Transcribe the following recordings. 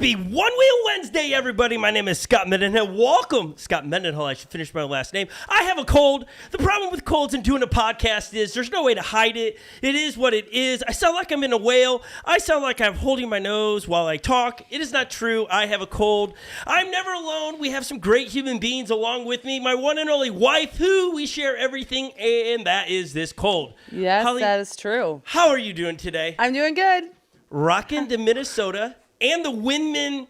Happy One Wheel Wednesday, everybody. My name is Scot Mendenhall. Welcome. Scot Mendenhall. I should finish my last name. I have a cold. The problem with colds and doing a podcast is there's no way to hide it. It is what it is. I sound like I'm in a whale. I sound like I'm holding my nose while I talk. It is not true. I have a cold. I'm never alone. We have some great human beings along with me. My one and only wife, who we share everything, and that is this cold. Yes, Holly, that is true. how are you doing today? I'm doing good. Rocking the Minnesota and the Windman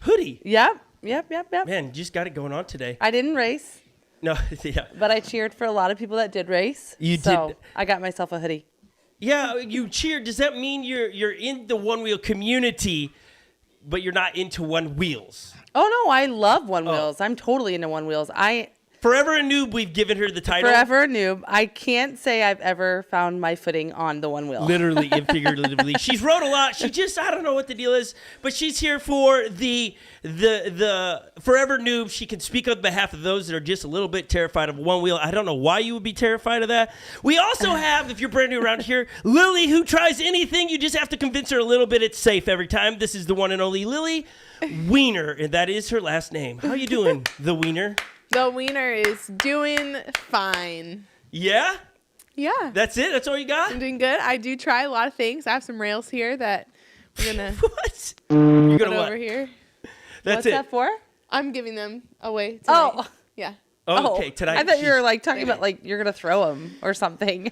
hoodie. Yep. Man, you just got it going on today. I didn't race, No, yeah. but I cheered for a lot of people that did race. You so did. I got myself a hoodie. Yeah, you cheered. Does that mean you're in the one wheel community, but you're not into one wheels? Oh, no, I love one wheels. I'm totally into one wheels. Forever a noob, we've given her the title. Forever a noob. I can't say I've ever found my footing on the one wheel. Literally and figuratively. She's wrote a lot. She just, I don't know what the deal is, but she's here for the forever noob. She can speak on behalf of those that are just a little bit terrified of one wheel. I don't know why you would be terrified of that. We also have, if you're brand new around here, Lily, who tries anything. You just have to convince her a little bit it's safe every time. This is the one and only Lily Wiener, and that is her last name. How you doing, the Wiener? The wiener is doing fine. Yeah? Yeah. That's it? That's all you got? I'm doing good. I do try a lot of things. I have some rails here that we're going to What? You're put gonna what? over here. That's What's it. that for? I'm giving them away tonight. Oh. Yeah. Oh, okay. Tonight. I thought you were she's- like talking about like you're going to throw them or something.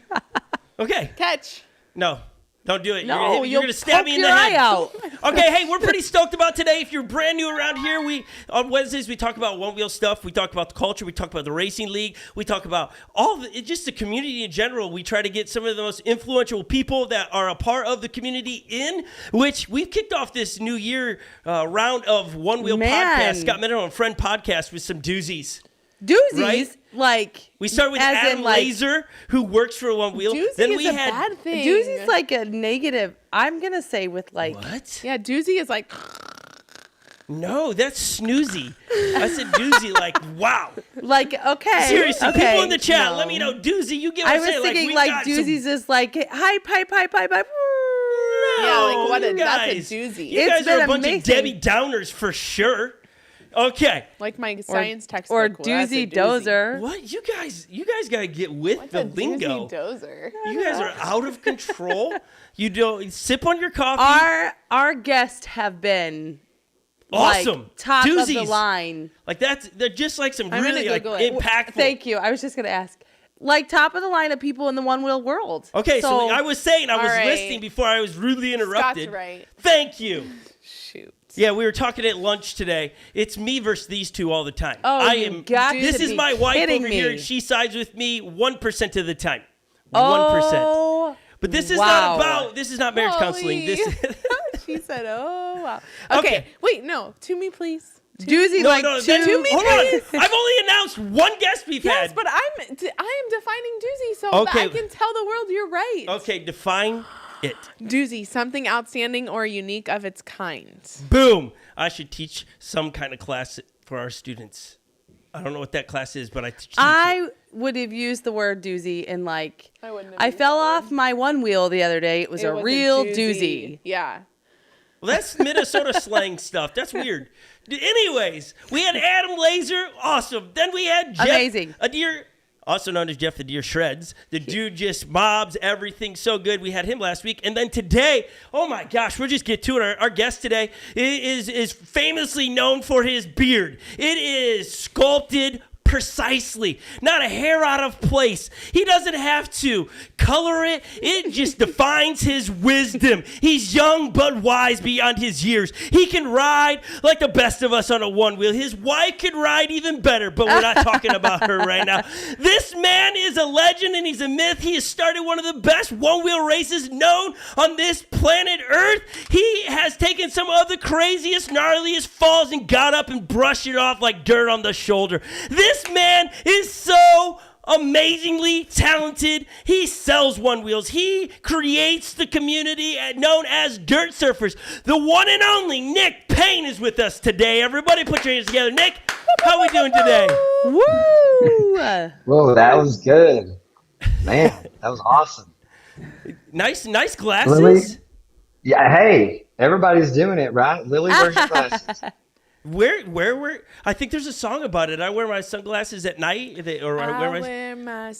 Okay. Catch. No. Don't do it. No, you're gonna stab me in the your head. eye out. Okay, hey, we're pretty stoked about today. If you're brand new around here, on Wednesdays we talk about one wheel stuff. We talk about the culture. We talk about the racing league. We talk about just the community in general. We try to get some of the most influential people that are a part of the community in, which we've kicked off this new year round of one wheel podcast, Scot Mendenhall and Friend podcast, with some doozies. Doozies, Right? like We started with as Adam in, like, Laser, who works for One Wheel. Doozy Then is we a had bad thing. Doozy's like a negative. I'm gonna say with like what? Yeah, doozy is like, No, that's snoozy. I said doozy, like wow. okay. Seriously, okay, people in the chat, no. let me know. Doozy, you get what I I'm was saying? thinking we like got some- doozies is like hype. yeah, like what you a, that's a guys- doozy. You It's guys are a been bunch amazing. of Debbie Downers for sure. Okay. Like my science textbook. or well, that's a doozy dozer. What? You guys gotta get with What's the a lingo. doozy dozer? You guys are out of control. You don't sip on your coffee. Our guests have been Awesome. like, top of the Doozies. line. Like they're just like some I'm really gonna like Google it. impactful. Thank you. I was just gonna ask, like top of the line of people in the one wheel world. Okay, so I was saying I was All right. listening before I was rudely interrupted. Scott's right. Thank you. Shoot. Yeah, we were talking at lunch today. It's me versus these two all the time. Oh, I you am. got This to is be my wife kidding over me. here. She sides with me 1% of the time. 1%. Oh, But this is wow. not about. This is not marriage counseling. This. She said, "Oh wow." Okay. Okay, wait, no, to me, please. doozy No, like no, two. hold on. I've only announced one guest we've Yes, had. but I am defining doozy so Okay. that I can tell the world you're right. Okay, define it. Doozy, something outstanding or unique of its kind. Boom. I should teach some kind of class for our students. I don't know what that class is, but I teach it. I would have used the word doozy in like I wouldn't have I used fell that off my one wheel the other day. It was It a was real doozy. Yeah. Well, that's Minnesota slang stuff. That's weird. Anyways, we had Adam Laser. Awesome. Then we had Jeff Amazing. Adir, also known as Jeff the Deer Shreds. The dude just mobs everything so good. We had him last week. And then today, oh my gosh, we'll just get to it. Our guest today is famously known for his beard. It is sculpted precisely, not a hair out of place. He doesn't have to color it. It just defines his wisdom. He's young but wise beyond his years. He can ride like the best of us on a one wheel. His wife can ride even better, but we're not talking about her right now. This man is a legend and he's a myth. He has started one of the best one wheel races known on this planet Earth. He has taken some of the craziest, gnarliest falls and got up and brushed it off like dirt on the shoulder. This man is so amazingly talented. He sells one wheels. He creates the community known as Dirt Surfers. The one and only Nick PAYNE is with us today. Everybody put your hands together. Nick, how we doing today? Woo! Whoa, that was good. Man, that was awesome. Nice glasses. Lily? Yeah, hey, Everybody's doing it, right? Lily, where's your glasses? Where? I think there's a song about it. I wear my sunglasses at night, or I wear I my. wear my I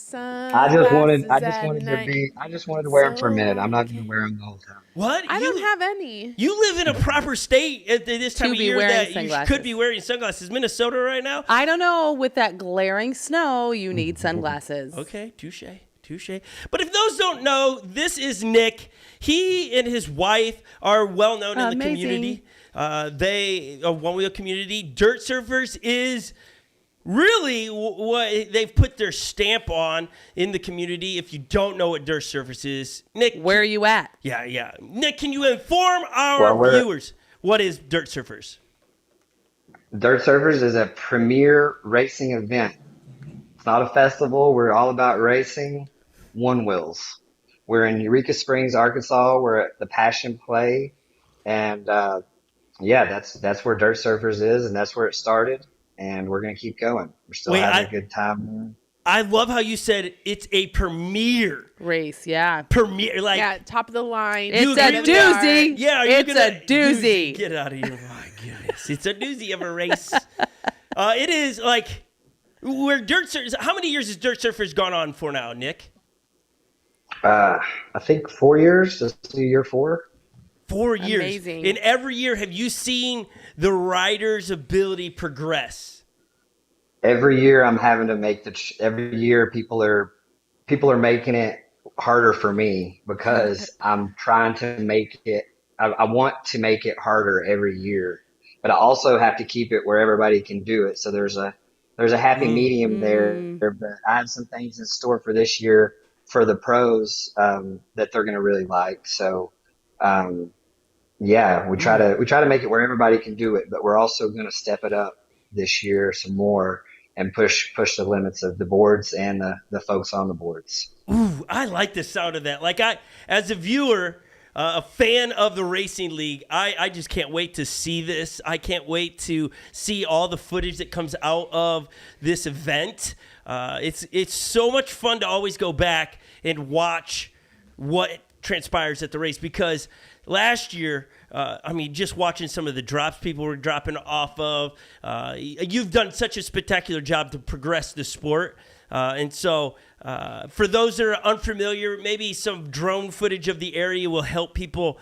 just wanted to wear them for a so minute. I'm I not going to can. wear them the whole time. What? I don't have any. You live in a proper state at this time To of be year wearing that you sunglasses. could be wearing sunglasses. Minnesota right now? I don't know. With that glaring snow, you need sunglasses. Okay, touche. But if those don't know, this is Nick. He and his wife are well known in the Amazing. community. They Onewheel Community. DIRTSURFERZ is really what they've put their stamp on in the community. If you don't know what DIRTSURFERZ is, Nick. Where are you at? Yeah. Nick, can you inform our viewers what is DIRTSURFERZ? DIRTSURFERZ is a premier racing event. It's not a festival. We're all about racing one wheels. We're in Eureka Springs, Arkansas. We're at the Passion Play, and that's where DIRTSURFERZ is, and that's where it started. And we're gonna keep going. We're still having a good time. I love how you said it's a premier Race, yeah. like Yeah, top of the line. It's a doozy. Yeah, it's a doozy. Get out of here! My goodness, it's a doozy of a race. It is like where DIRTSURFERZ. How many years has DIRTSURFERZ gone on for now, Nick? I think 4 years. This is year 4. 4 years. Amazing. In every year, have you seen the rider's ability progress? Every year I'm having to make every year people are making it harder for me because I'm trying to make it I want to make it harder every year, but I also have to keep it where everybody can do it. So there's a happy medium there. But I have some things in store for this year for the pros that they're going to really like. So we try to make it where everybody can do it, but we're also going to step it up this year some more and push the limits of the boards and the folks on the boards. Ooh, I like the sound of that. Like as a viewer, a fan of the racing league, I just can't wait to see this. I can't wait to see all the footage that comes out of this event. It's so much fun to always go back and watch what transpires at the race, because last year, just watching some of the drops people were dropping off of, you've done such a spectacular job to progress the sport. And so for those that are unfamiliar, maybe some drone footage of the area will help people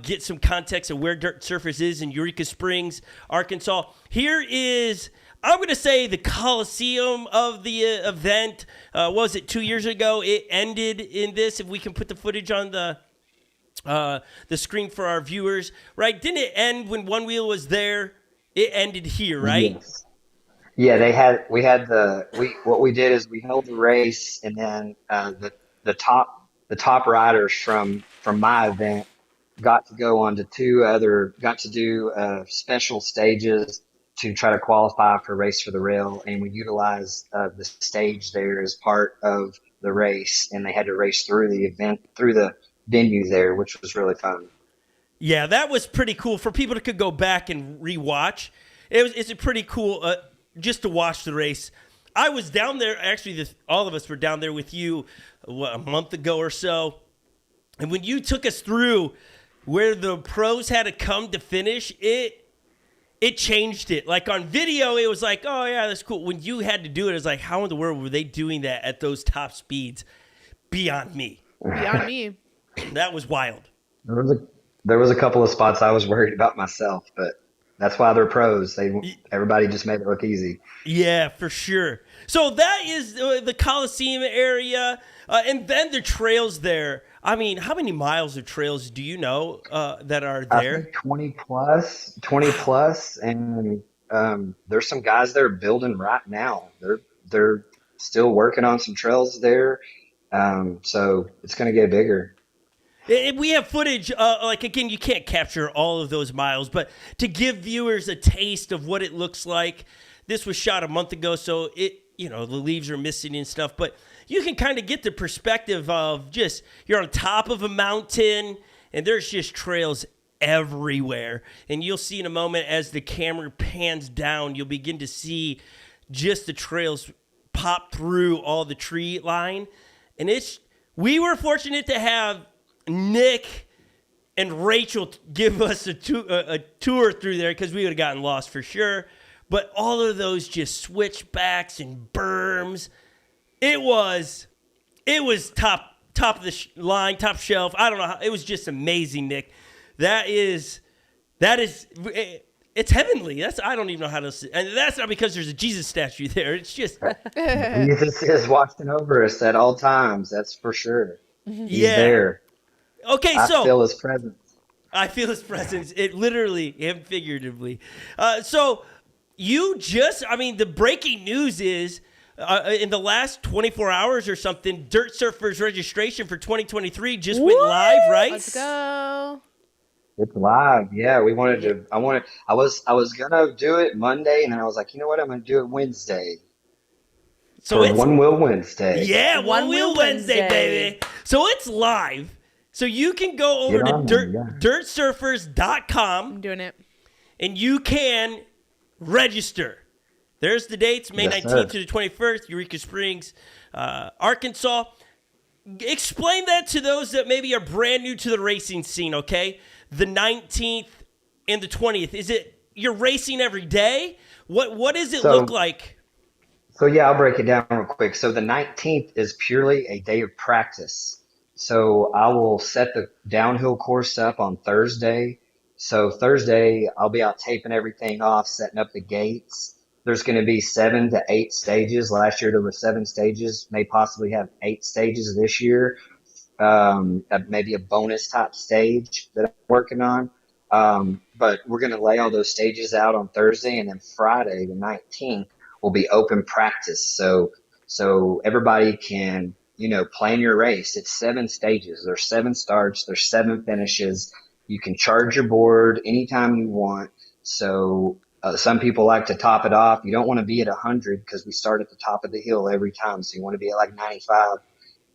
get some context of where DIRTSURFERZ is in Eureka Springs, Arkansas. Here is, I'm going to say, the Coliseum of the event. Was it 2 years ago? It ended in this. If we can put the footage on the screen for our viewers, right? Didn't it end when Onewheel was there? It ended here, right? Yes. Yeah, what we did is we held the race, and then the top riders from my event got to go on to got to do special stages to try to qualify for Race for the Rail, and we utilized the stage there as part of the race, and they had to race through the event, through the venue there, which was really fun. Yeah, that was pretty cool for people that could go back and rewatch. It's a pretty cool just to watch the race. I was down there, actually all of us were down there with you a month ago or so, and when you took us through where the pros had to come to finish, it changed it. Like on video, it was like, oh yeah, that's cool. When you had to do it was like, how in the world were they doing that at those top speeds? Beyond me. Beyond me. That was wild. There was a couple of spots I was worried about myself, but that's why they're pros. Everybody just made it look easy. Yeah, for sure. So that is the Coliseum area, and then the trails there. I mean, how many miles of trails do you know that are there? I think 20 plus, and there's some guys there building right now. They're still working on some trails there, so it's going to get bigger. We have footage, again, you can't capture all of those miles, but to give viewers a taste of what it looks like, this was shot a month ago, so the leaves are missing and stuff, but you can kind of get the perspective of just, you're on top of a mountain, and there's just trails everywhere, and you'll see in a moment as the camera pans down, you'll begin to see just the trails pop through all the tree line, and we were fortunate to have Nick and Rachel give us a tour through there because we would have gotten lost for sure. But all of those just switchbacks and berms, it was top of the line, top shelf. I don't know how, it was just amazing, Nick. That is, it's heavenly. I don't even know how to say, and that's not because there's a Jesus statue there. It's just Jesus is watching over us at all times. That's for sure. He's there. Okay, I feel his presence. I feel his presence. It literally and figuratively. So the breaking news is in the last 24 hours or something, DIRTSURFERZ registration for 2023 just went live, right? Let's go. It's live. Yeah, we wanted to. I was gonna do it Monday, and then I was like, you know what? I'm gonna do it Wednesday. So for it's One Wheel Wednesday. Yeah, One Wheel Wednesday, baby. So it's live. So you can go over to DIRTSURFERZ.com. I'm doing it. And you can register. There's the dates, May 19th to the 21st, Eureka Springs, Arkansas. Explain that to those that maybe are brand new to the racing scene, okay? The 19th and the 20th. Is it you're racing every day? What does it look like? So yeah, I'll break it down real quick. So the 19th is purely a day of practice. So I will set the downhill course up on Thursday. So Thursday, I'll be out taping everything off, setting up the gates. There's going to be 7 to 8 stages. Last year there were 7 stages. May possibly have 8 stages this year. Maybe a bonus type stage that I'm working on. But we're going to lay all those stages out on Thursday, and then Friday, the 19th, will be open practice. So everybody can, plan your race. It's 7 stages. There's 7 starts. There's 7 finishes. You can charge your board anytime you want. So some people like to top it off. You don't want to be at 100 because we start at the top of the hill every time. So you want to be at like 95.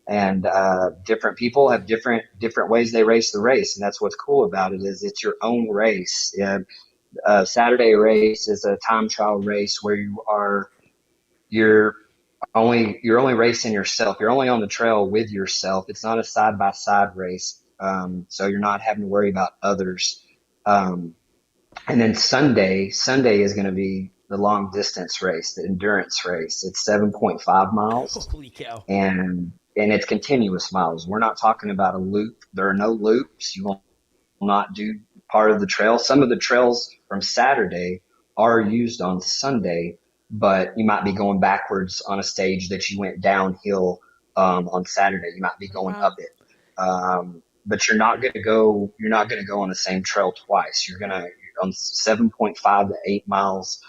And different people have different ways they race the race, and that's what's cool about it is it's your own race. Saturday race is a time trial race where you're only racing yourself. You're only on the trail with yourself. It's not a side by side race, so you're not having to worry about others. And then Sunday is going to be the long distance race, the endurance race. It's 7.5 miles. Holy cow! And it's continuous miles. We're not talking about a loop. There are no loops. You will not do part of the trail. Some of the trails from Saturday are used on Sunday, but you might be going backwards on a stage that you went downhill on Saturday. You might be going up it. But you're not going to go on the same trail twice. You're on 7.5 to 8 miles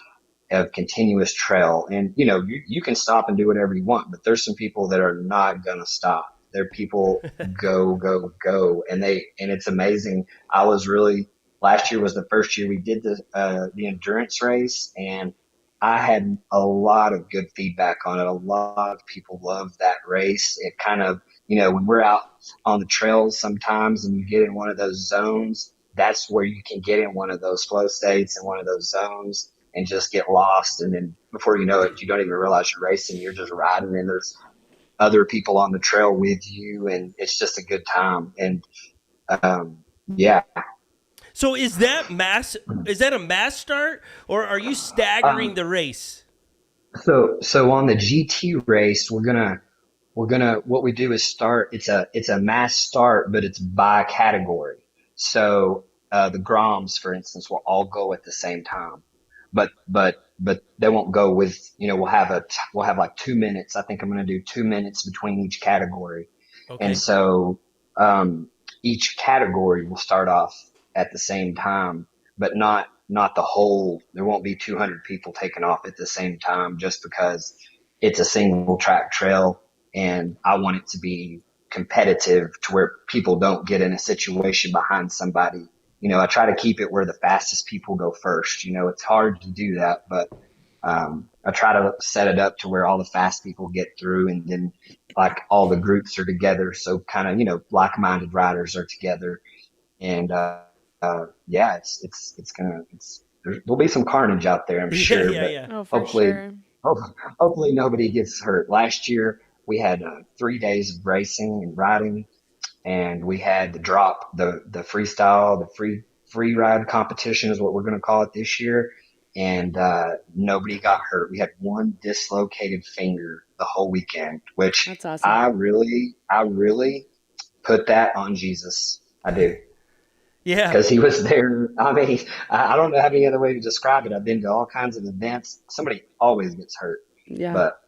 of continuous trail. And, you can stop and do whatever you want, but there's some people that are not going to stop. They're people go, go, go. And it's amazing. Last year was the first year we did the endurance race, and I had a lot of good feedback on it. A lot of people love that race. It kind of, when we're out on the trails sometimes and you get in one of those zones, that's where you can get in one of those flow states and one of those zones and just get lost. And then before you know it, you don't even realize you're racing. You're just riding, and there's other people on the trail with you, and it's just a good time. And yeah. So is that a mass start, or are you staggering the race? So on the GT race, we're gonna what we do is start. It's a mass start, but it's by category. So the Groms, for instance, will all go at the same time, but they won't go with, we'll have like 2 minutes. I think I'm going to do 2 minutes between each category. Okay. And so each category will start off at the same time, but not the whole. There won't be 200 people taking off at the same time, just because it's a single track trail, and I want it to be competitive to where people don't get in a situation behind somebody. I try to keep it where the fastest people go first. It's hard to do that, but I try to set it up to where all the fast people get through, and then like all the groups are together. So kind of, like-minded riders are together. And yeah, there'll be some carnage out there, I'm sure. Yeah. Oh, for sure. Hopefully nobody gets hurt. Last year we had 3 days of racing and riding. and we had the freestyle, the free ride competition is what we're going to call it this year. And nobody got hurt. We had one dislocated finger the whole weekend, which That's awesome. I really put that on Jesus. I do. Yeah. Because he was there. I mean, I don't know any other way to describe it. I've been to all kinds of events. Somebody always gets hurt, Yeah. but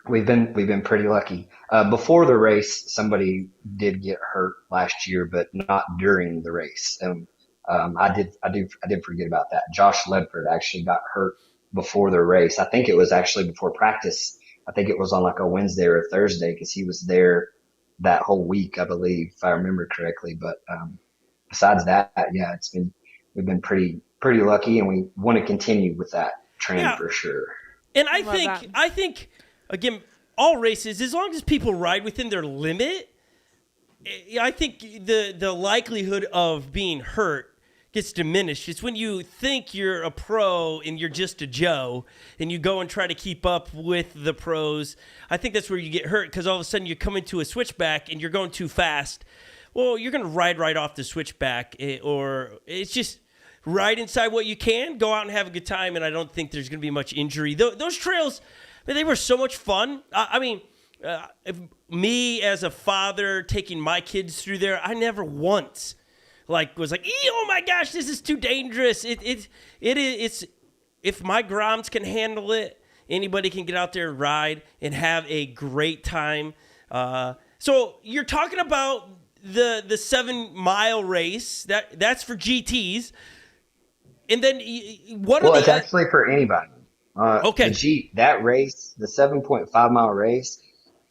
we've been pretty lucky. Before the race, somebody did get hurt last year, but not during the race. And I did forget about that. Josh Ledford actually got hurt before the race. I think it was actually before practice. I think it was on like a Wednesday or a Thursday because he was there that whole week, I believe, if I remember correctly. But besides that, yeah, we've been pretty lucky, and we want to continue with that trend for sure. And love that. I think again, all races, as long as people ride within their limit, I think the likelihood of being hurt gets diminished. It's when you think you're a pro and you're just a Joe and you go and try to keep up with the pros. I think that's where you get hurt, because all of a sudden you come into a switchback and you're going too fast. Well, you're going to ride right off the switchback, or it's just ride inside what you can, go out and have a good time, and I don't think there's going to be much injury. Those trails, man, they were so much fun. I mean, me as a father taking my kids through there, I never once was like, oh my gosh, this is too dangerous. It's if my Groms can handle it, anybody can get out there and ride and have a great time. So you're talking about the 7 mile race that's for GTs, and then what? Well, it's actually for anybody. Okay. That race, the 7.5 mile race,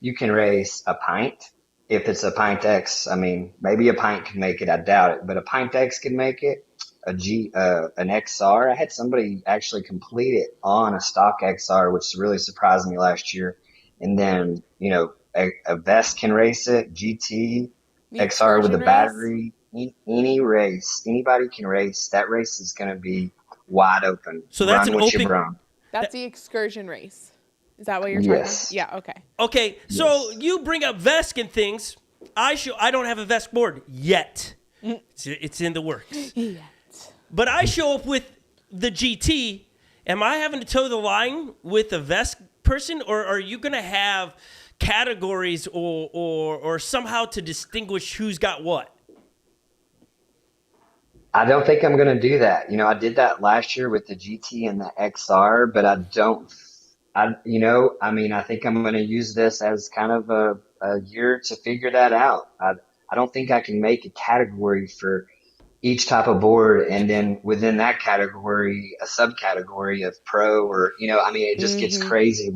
you can race a pint. If it's a pint X, I mean, maybe a pint can make it. I doubt it, but a pint X can make it. An XR. I had somebody actually complete it on a stock XR, which really surprised me last year. And then, a Vest can race it. GT, The XR with a excursion battery. Any race, anybody can race. That race is going to be wide open. So that's Run an what you open. brung. That's the excursion race. Is that what you're talking Yes. about? Yeah, okay. Okay, so you bring up Vesk and things. I don't have a Vesk board yet. It's in the works. But I show up with the GT. Am I having to toe the line with a Vesk person, or are you going to have categories or somehow to distinguish who's got what? I don't think I'm going to do that. I did that last year with the GT and the XR, but I think I'm going to use this as kind of a year to figure that out. I don't think I can make a category for each type of board, and then within that category, a subcategory of pro, or, it just gets crazy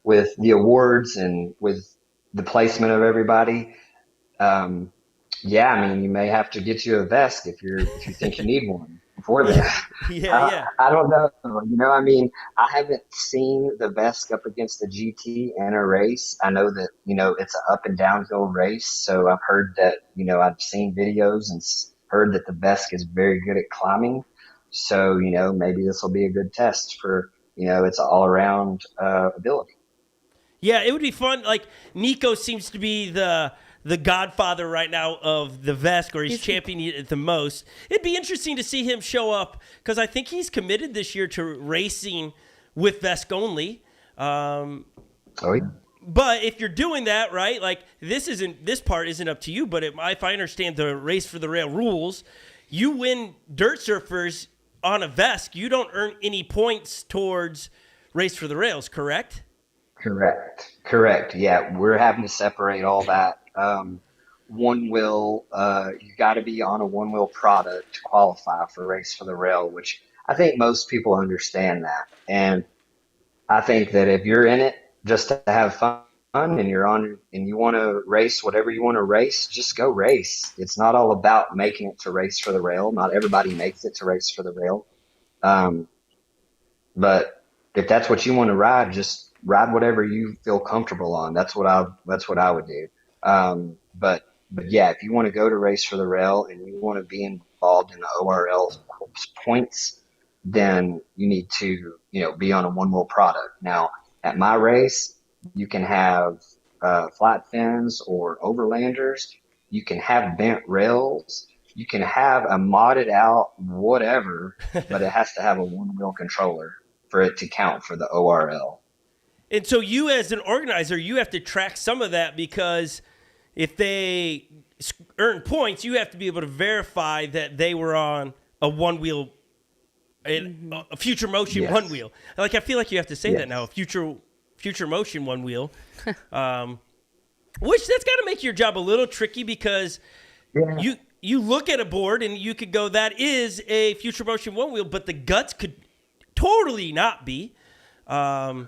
with the awards and with the placement of everybody. You may have to get you a Vest if you think you need one before that. Yeah. I don't know. I haven't seen the Vest up against the GT in a race. I know that, it's an up and downhill race. So I've heard that, I've seen videos and heard that the Vest is very good at climbing. So, maybe this will be a good test for, its all around ability. Yeah, it would be fun. Like, Nico seems to be the godfather right now of the Vesk, or he's championing it the most. It'd be interesting to see him show up, because I think he's committed this year to racing with Vesk only. Oh, yeah. But if you're doing that, right, like this part isn't up to you, but if I understand the Race for the Rail rules, you win DIRTSURFERZ on a Vesk, you don't earn any points towards Race for the Rails, correct? Correct. Yeah, we're having to separate all that. One wheel, you got to be on a one wheel product to qualify for Race for the Rail, which I think most people understand that. And I think that if you're in it just to have fun and you want to race whatever you want to race, just go race. It's not all about making it to Race for the Rail. Not everybody makes it to Race for the Rail. But if that's what you want to ride, just ride whatever you feel comfortable on. That's what I would do. But yeah, if you want to go to Race for the Rail and you want to be involved in the ORL points, then you need to, be on a one wheel product. Now, at my race, you can have flat fins or overlanders. you can have bent rails, you can have a modded out whatever, but it has to have a one wheel controller for it to count for the ORL. And so you as an organizer, you have to track some of that, because if they earn points, you have to be able to verify that they were on a one wheel, a future motion one wheel. Like, I feel like you have to say that now, a future motion one wheel. Which that's got to make your job a little tricky, because you look at a board and you could go, that is a future motion one wheel, but the guts could totally not be. Right.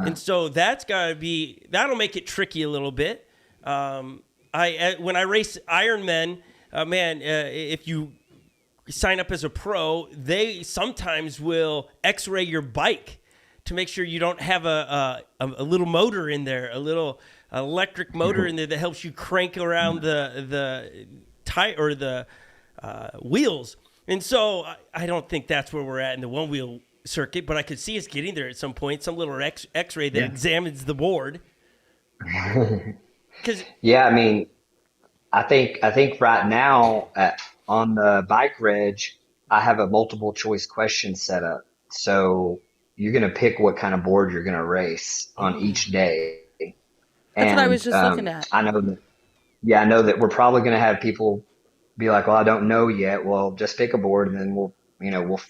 And so that'll make it tricky a little bit. When I race Ironmen, if you sign up as a pro, they sometimes will X-ray your bike to make sure you don't have a little motor in there, a little electric motor in there that helps you crank around the tire or the wheels. And so I don't think that's where we're at in the one wheel circuit, but I could see us getting there at some point, some little X-ray that examines the board. Yeah, I mean, I think right now on the bike reg, I have a multiple choice question set up. So you're going to pick what kind of board you're going to race on each day. That's what I was just looking at. I know that we're probably going to have people be like, well, I don't know yet. Well, just pick a board and then we'll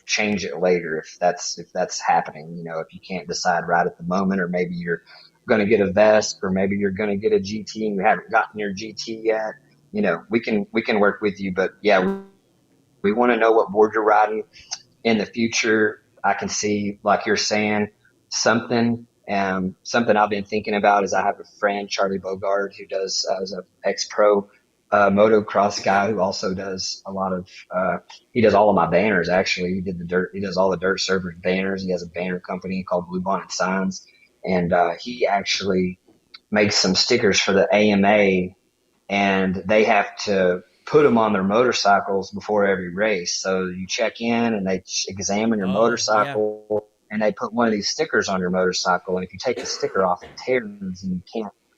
change it later if that's happening. If you can't decide right at the moment, or maybe you're going to get a vest, or maybe you're going to get a GT and you haven't gotten your GT yet. We can work with you, but yeah, we want to know what board you're riding in the future. I can see, like you're saying, something I've been thinking about is I have a friend, Charlie Bogard, who does as an ex-pro motocross guy who also does a lot of he does all of my banners. Actually, he does all the DIRTSURFERZ banners. He has a banner company called Blue Bonnet Signs, and he actually makes some stickers for the AMA, and they have to put them on their motorcycles before every race. So you check in and they examine your motorcycle, and they put one of these stickers on your motorcycle, and if you take the sticker off, it tears, and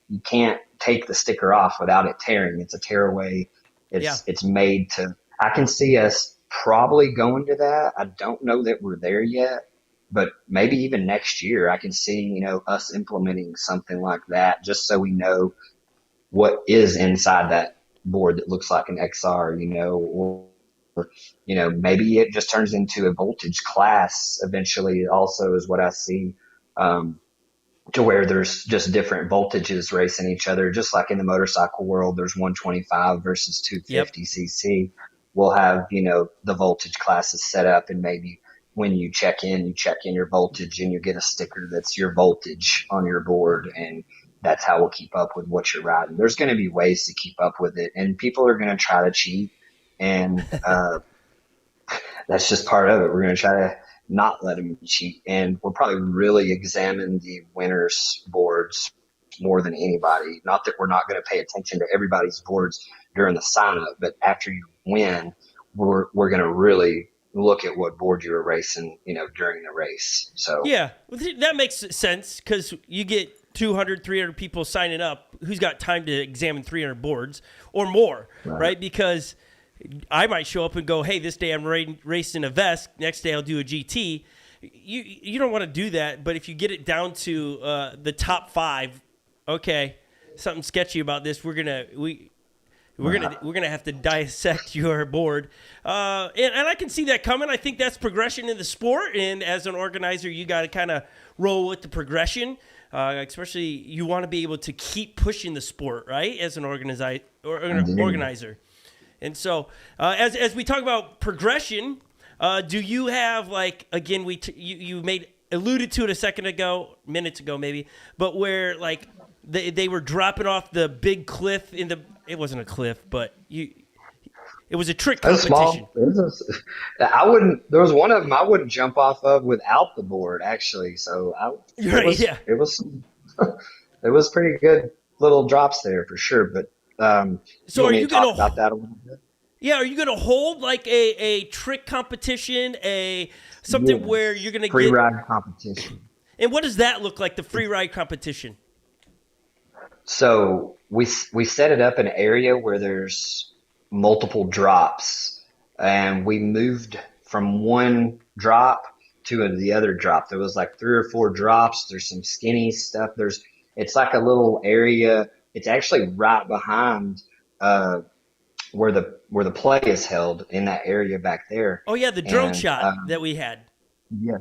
you can't take the sticker off without it tearing. It's a tearaway. It's made to. I can see us probably going to that. I don't know that we're there yet, but maybe even next year I can see us implementing something like that, just so we know what is inside that board that looks like an XR, or maybe it just turns into a voltage class eventually. Also, is what I see. To where there's just different voltages racing each other, just like in the motorcycle world, there's 125 versus 250 cc. We'll have, the voltage classes set up, and maybe when you check in your voltage, and you get a sticker that's your voltage on your board, and that's how we'll keep up with what you're riding. There's going to be ways to keep up with it, and people are going to try to cheat, and that's just part of it. We're going to try to not let them cheat, and we'll probably really examine the winners' boards more than anybody. Not that we're not going to pay attention to everybody's boards during the sign-up, but after you win, we're going to really look at what board you were racing, during the race. So yeah, that makes sense, because you get 200, 300 people signing up. Who's got time to examine 300 boards or more, right? Because I might show up and go, hey, this day I'm racing a vest. Next day I'll do a GT. You don't want to do that, but if you get it down to the top 5, okay, something sketchy about this. We're gonna have to dissect your board, and I can see that coming. I think that's progression in the sport, and as an organizer, you got to kind of roll with the progression. Especially, you want to be able to keep pushing the sport, right? As an organizer. And so, as we talk about progression, do you have, like, again, you alluded to it minutes ago maybe, but where, like, they were dropping off the big cliff it wasn't a cliff, but it was a trick competition. There was one of them I wouldn't jump off of without the board, actually. So it was pretty good little drops there for sure, but. So are you going to talk about that a little bit? Yeah, are you going to hold like a trick competition, something where you're going to free ride competition? And what does that look like, the free ride competition? So we set it up in an area where there's multiple drops, and we moved from one drop to the other drop. There was like three or four drops. There's some skinny stuff. It's like a little area. It's actually right behind where the play is held in that area back there. Oh yeah, the drone And shot that we had. yeah,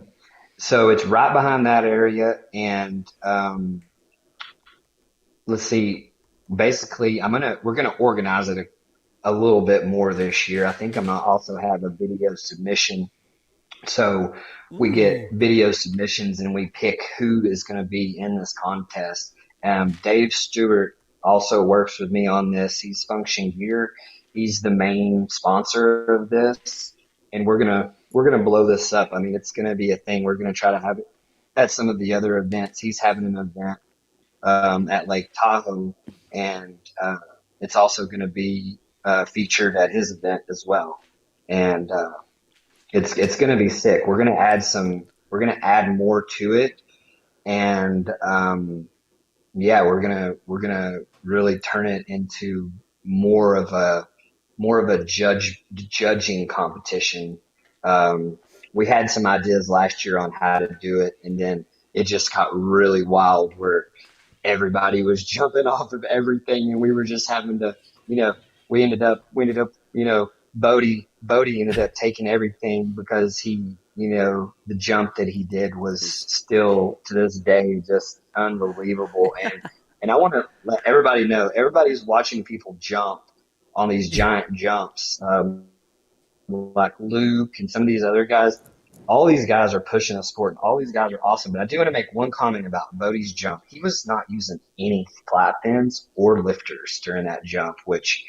so it's right behind that area, and let's see. Basically, we're gonna organize it a little bit more this year. I think I'm gonna also have a video submission. So we Ooh. get video submissions and we pick who is going to be in this contest. Dave Stewart also works with me on this. He's Function Gear. He's the main sponsor of this, and we're gonna blow this up. I mean, it's gonna be a thing. We're gonna try to have it at some of the other events. He's having an event at Lake Tahoe, and it's also going to be featured at his event as well. And it's going to be sick. We're going to add more to it, and yeah, we're gonna really turn it into more of a judging competition. We had some ideas last year on how to do it, and then it just got really wild where everybody was jumping off of everything, and we were just having to, we ended up, Bodie ended up taking everything because he, the jump that he did was still to this day just unbelievable. And I want to let everybody know, everybody's watching people jump on these giant jumps, like Luke and some of these other guys. All these guys are pushing the sport, and all these guys are awesome. But I do want to make one comment about Bodie's jump. He was not using any flat fins or lifters during that jump, which,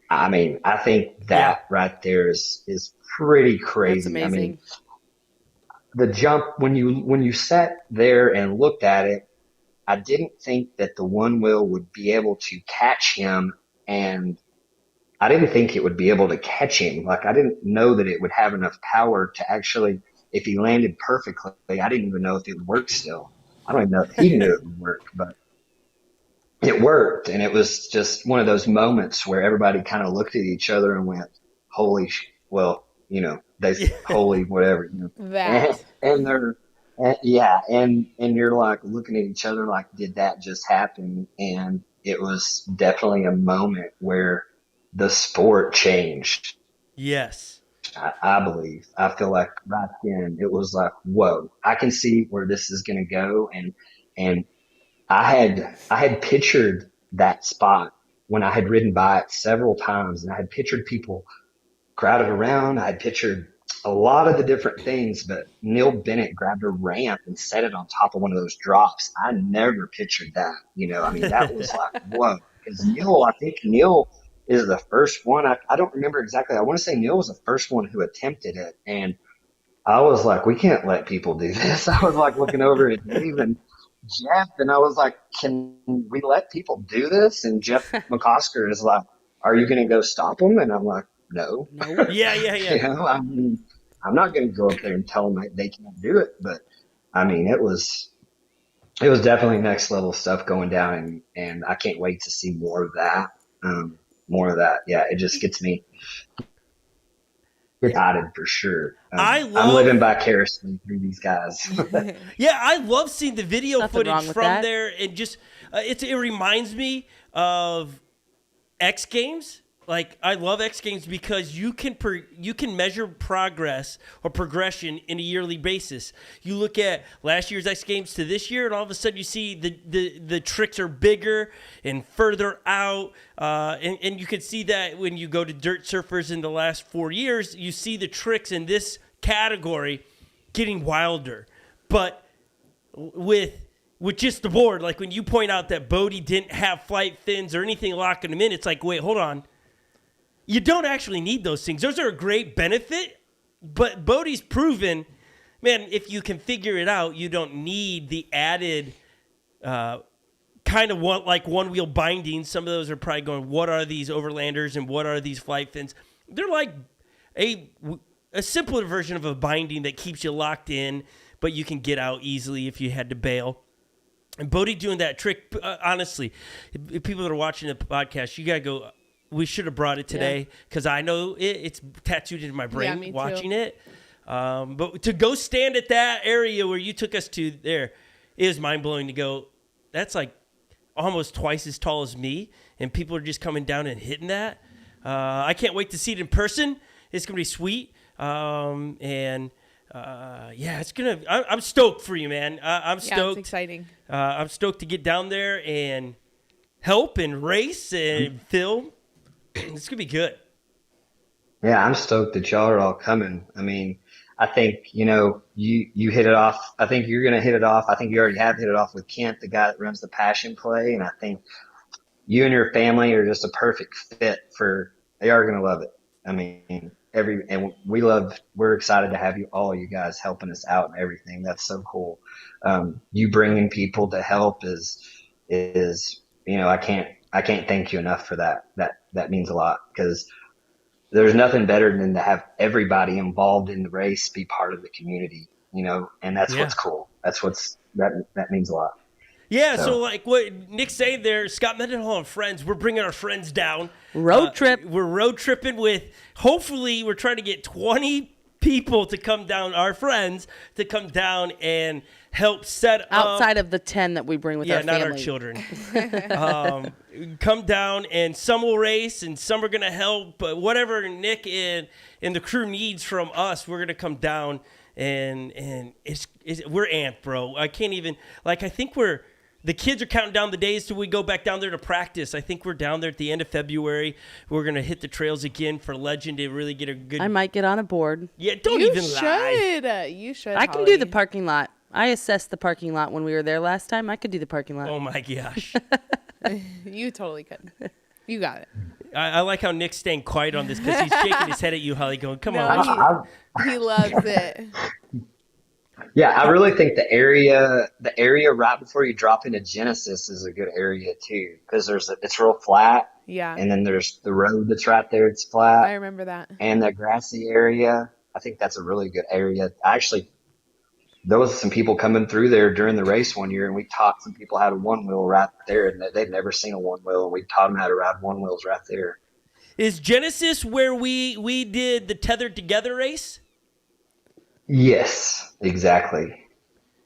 I mean, I think that right there is pretty crazy. That's amazing. I mean, the jump, when you sat there and looked at it, I didn't think that the one wheel would be able to catch him, and I didn't think it would be able to catch him. Like, I didn't know that it would have enough power to actually, if he landed perfectly, I didn't even know if it would work still. I don't even know if he knew it would work, but it worked. And it was just one of those moments where everybody kind of looked at each other and went, holy, holy whatever. That. And they're, and you're like looking at each other like, did that just happen? And it was definitely a moment where the sport changed. Yes. I believe. I feel like right then it was like, whoa, I can see where this is going to go. And I had pictured that spot when I had ridden by it several times, and I had pictured people crowded around. I had pictured a lot of the different things, but Neil Bennett grabbed a ramp and set it on top of one of those drops. I never pictured that. I mean, that was like, whoa. Because I think Neil is the first one. I don't remember exactly. I want to say Neil was the first one who attempted it. And I was like, we can't let people do this. I was like looking over at Dave and Jeff, and I was like, can we let people do this? And Jeff McCosker is like, are you going to go stop them? And I'm like, no. Yeah. I mean, I'm not going to go up there and tell them they can't do it. But I mean, it was definitely next level stuff going down, and I can't wait to see more of that. Yeah, it just gets me excited for sure. I'm living vicariously through these guys. Yeah, I love seeing the video Nothing wrong footage with from that. there, and just it reminds me of X Games. Like, I love X Games because you can measure progress or progression in a yearly basis. You look at last year's X Games to this year, and all of a sudden you see the tricks are bigger and further out. And you can see that when you go to DIRTSURFERZ in the last 4 years, you see the tricks in this category getting wilder. But with just the board, like when you point out that Bodie didn't have flight fins or anything locking him in, it's like, wait, hold on. You don't actually need those things. Those are a great benefit, but Bodie's proven, man, if you can figure it out, you don't need the added kind of one-wheel bindings. Some of those are probably going, what are these overlanders and what are these flight fins? They're like a simpler version of a binding that keeps you locked in, but you can get out easily if you had to bail. And Bodie doing that trick, honestly, if people that are watching the podcast, you got to go, we should have brought it today because I know it's tattooed into my brain me watching too. it. But to go stand at that area where you took us to there is mind-blowing to go, that's like almost twice as tall as me, and people are just coming down and hitting that. I can't wait to see it in person. It's going to be sweet. It's gonna. I'm stoked for you, man. I'm stoked. Yeah, it's exciting. I'm stoked to get down there and help and race and film. It's gonna be good. Yeah, I'm stoked that y'all are all coming. I mean, I think, you hit it off. I think you're gonna hit it off. I think you already have hit it off with Kent, the guy that runs the Passion Play, and I think you and your family are just a perfect fit they are gonna love it. I mean, we're excited to have you guys helping us out and everything. That's so cool. You bringing people to help is, I can't thank you enough for that. That means a lot because there's nothing better than to have everybody involved in the race be part of the community, and that's what's cool. That means a lot. Yeah, so like what Nick's saying there, Scot Mendenhall and friends, we're bringing our friends down. Road trip. We're road tripping with, hopefully, we're trying to get 20 people to come down, our friends, to come down and help set up. Outside of the 10 that we bring with our family. Yeah, not our children. Come down, and some will race, and some are going to help. But whatever Nick and the crew needs from us, we're going to come down, and we're amped, bro. I can't even, I think the kids are counting down the days till we go back down there to practice. I think we're down there at the end of February. We're going to hit the trails again for Legend to really get a good... I might get on a board. Yeah, don't even lie. You should. I can do the parking lot. I assessed the parking lot when we were there last time. I could do the parking lot. Oh, my gosh. You totally could. You got it. I like how Nick's staying quiet on this because he's shaking his head at you, Holly, going, come on. He loves it. Yeah, I really think the area right before you drop into Genesis is a good area too, because it's real flat. Yeah. And then there's the road that's right there. It's flat. I remember that. And the grassy area. I think that's a really good area. Actually, there was some people coming through there during the race one year, and we taught some people how to one wheel right there, and they'd never seen a one wheel, and we taught them how to ride one wheels right there. Is Genesis where we did the tethered together race? Yes, exactly.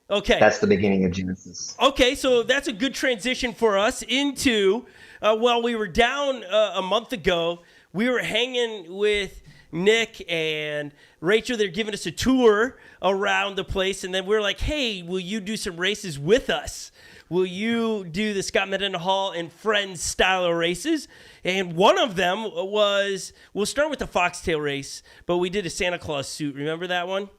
Okay. That's the beginning of Genesis. Okay, so that's a good transition for us into, we were down a month ago. We were hanging with Nick and Rachel. They're giving us a tour around the place, and then we're like, hey, will you do some races with us? Will you do the Scot Mendenhall and Friends style of races? And one of them was, we'll start with the foxtail race, but we did a Santa Claus suit. Remember that one?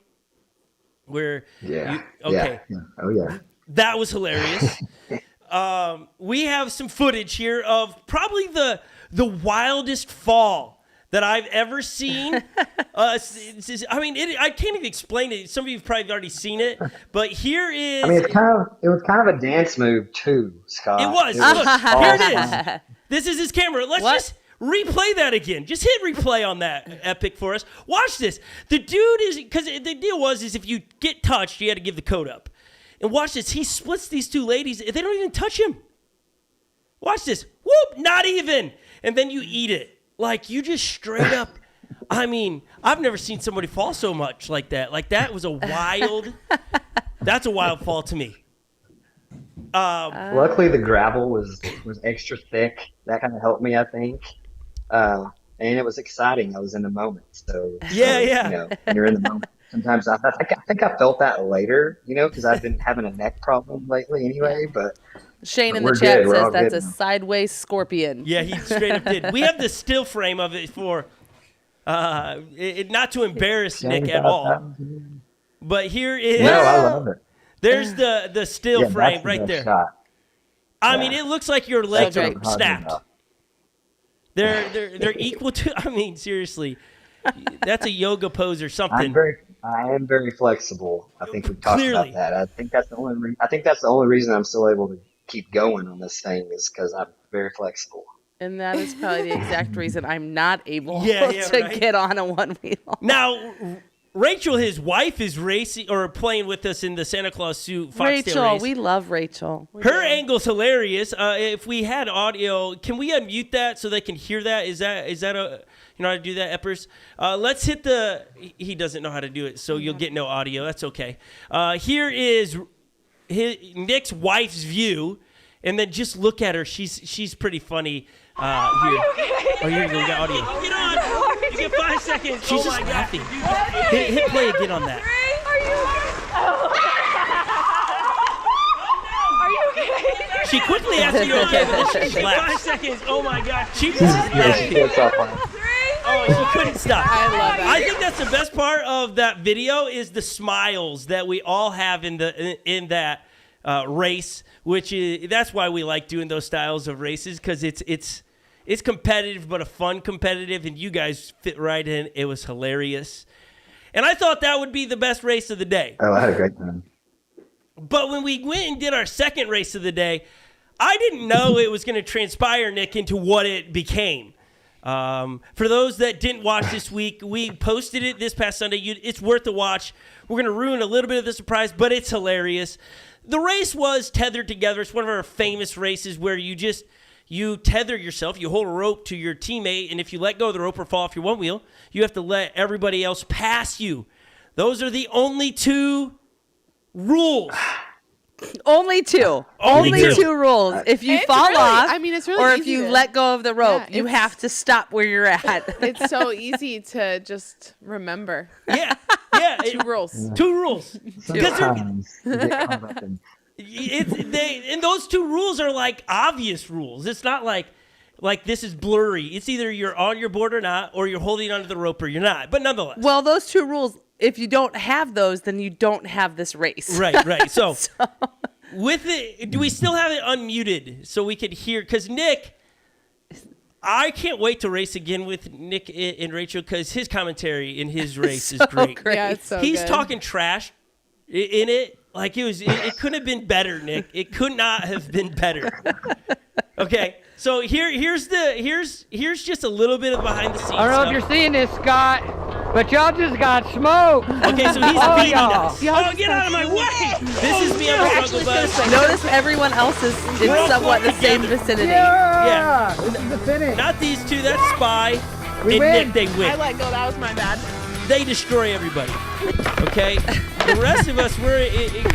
Where Yeah. Okay. Yeah. Oh, yeah. That was hilarious. We have some footage here of probably the wildest fall that I've ever seen. I can't even explain it. Some of you've probably already seen it, but here is. I mean, it was kind of a dance move too, Scott. It was. Look, here it is. This is his camera. Let's just replay that again. Just hit replay on that epic for us. Watch this. The dude is, because the deal is if you get touched, you had to give the code up. And watch this. He splits these two ladies. They don't even touch him. Watch this. Whoop, not even. And then you eat it. Like, you just straight up. I mean, I've never seen somebody fall so much like that. Like, that was that's a wild fall to me. Luckily, the gravel was extra thick. That kind of helped me, I think. And it was exciting. I was in the moment. So yeah. When you're in the moment, sometimes I think I felt that later, because I've been having a neck problem lately anyway. But Shane in the chat says that's a sideways scorpion. Yeah, he straight up did. We have the still frame of it for not to embarrass Nick at all. But here is. No, I love it. There's the still frame right there. Shot. I mean, it looks like your legs are snapped. They're equal to. I mean, seriously, that's a yoga pose or something. I am very flexible. I think we talked about that. I think that's the only reason I'm still able to keep going on this thing is because I'm very flexible. And that is probably the exact reason I'm not able to get on a one wheel. Now, Rachel, his wife, is racing or playing with us in the Santa Claus suit Foxtail Rachel, race. we love Rachel. Her angle's hilarious. If we had audio, can we unmute that so they can hear that? Is that a you know how to do that, Eppers? Let's hit the. He doesn't know how to do it, so you'll get no audio. That's okay. Here is Nick's wife's view, and then just look at her. She's pretty funny. Here. Oh, here you go. We got audio. Get on. You get 5 seconds. She's just laughing. Hit play again on that. Are you okay? She quickly asked you okay, but then she laughs. 5 seconds. Oh my God. She was Oh, she couldn't stop. I love it. I think that's the best part of that video is the smiles that we all have in that race, which is that's why we like doing those styles of races because it's competitive, but a fun competitive, and you guys fit right in. It was hilarious. And I thought that would be the best race of the day. Oh, I had a great time. But when we went and did our second race of the day, I didn't know it was going to transpire, Nick, into what it became. For those that didn't watch this week, we posted it this past Sunday. It's worth a watch. We're going to ruin a little bit of the surprise, but it's hilarious. The race was tethered together. It's one of our famous races where you tether yourself, you hold a rope to your teammate, and if you let go of the rope or fall off your one wheel, you have to let everybody else pass you. Those are the only two rules. Only two. Only two. Two rules. If you It's fall really- off, I mean, it's really or if easy you to- let go of the rope, Yeah, you it's- have to stop where you're at. It's so easy to just remember. Yeah. Two rules. Two rules. Sometimes you get caught up in. And those two rules are like obvious rules. It's not like this is blurry. It's either you're on your board or not, or you're holding onto the rope or you're not. But nonetheless. Well, those two rules, if you don't have those, then you don't have this race. Right. So, with it, do we still have it unmuted so we could hear? Because Nick, I can't wait to race again with Nick and Rachel because his commentary in his race is great. Yeah, it's so He's good. talking trash in it. Like it couldn't have been better, Nick. It could not have been better. Okay, so here's just a little bit of behind the scenes. I don't know if you're seeing this, Scott, but y'all just got smoked. Okay, so he's Oh, beating y'all. us. Oh, get out of my way! This is me on the struggle bus. Notice everyone else is in We're all somewhat the together. same vicinity. Yeah. This is the finish. Not these two. That's Spy We and win. Nick. They I win. let go. That was my bad. They destroy everybody. Okay, the rest of us we're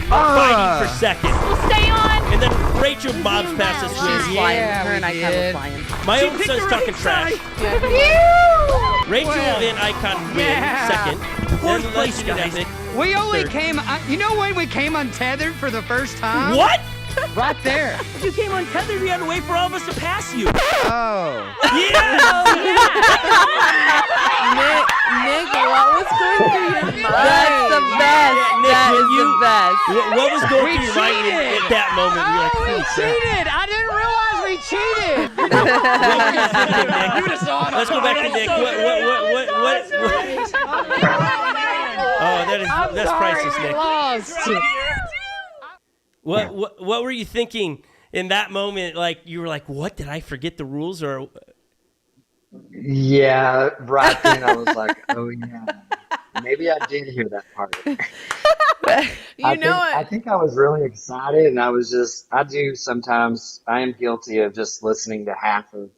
fighting for second. Stay on. And then Rachel mobs past us. She's with flying. Yeah, Her and we Icon were did. flying. My own son's talking trash. Rachel and Icon win Yeah. second. Fourth Then place, Legend and guys. Epic. We only Third. came, you know when we came untethered for the first time? What? Right there. You came untethered, you had to wait for all of us to pass you. Oh. Yes! Nick, what was going through your mind? That's the best. Yeah, Nick, That when is the best. What was going We through your mind cheated. at that moment? We were like, Oh, we holy crap. cheated. I didn't realize we cheated. Let's go back to Nick. What? Oh, that's priceless, We Nick. lost. What were you thinking in that moment? Like you were like, what? Did I forget the rules? Or Yeah, right then I was like, oh yeah, maybe I did hear that part. I think I was really excited, and I do sometimes. I am guilty of just listening to half of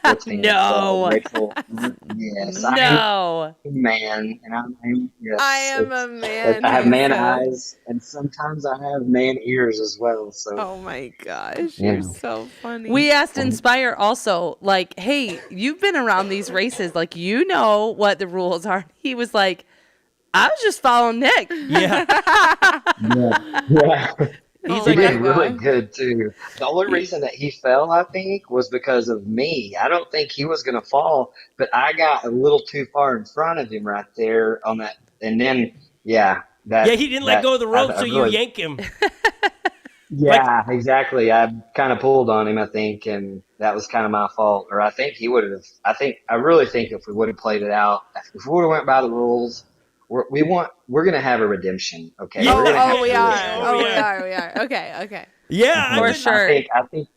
what's being No. said. Rachel, yes, I No. am a man, and I'm yes, I am it's- a man. I have man so- eyes, and sometimes I have man ears as well. So Oh my gosh, Yeah. you're so funny. We asked Inspire also, like, hey, you've been around these races. Like, you know what the rules are. He was like, I was just following Nick. yeah, yeah. he's He like, did really good too. The only reason that he fell, I think, was because of me. I don't think he was going to fall, but I got a little too far in front of him right there on that. And then, yeah, he didn't let go of the rope, so you really- yank him. Yeah, exactly. I kind of pulled on him, I think, and that was kind of my fault. Or I think he would have. I really think if we would have played it out, if we would have went by the rules, we're going to have a redemption. Okay. Yeah. We're gonna have Oh, we to- are. Yeah, Oh, we we are. are. We are. Okay. Okay. Yeah, For I sure. I think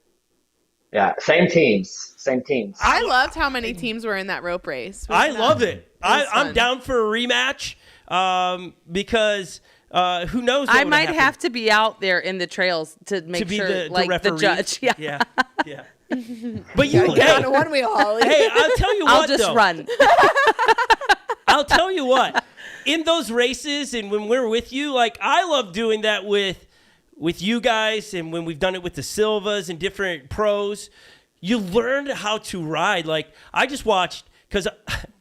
Yeah, same teams, same teams. I loved how many teams were in that rope race. I love it. was I'm fun. down for a rematch because who knows? What I would might happened have to be out there in the trails to make to be sure, the like the referee. judge. Yeah. yeah. But you, Get on hey, a one-wheel, Holly. hey, I'll tell you I'll what, just though. run. I'll tell you what. In those races and when we're with you, like I love doing that with you guys, and when we've done it with the Silvas and different pros, you learn how to ride. Like I just watched because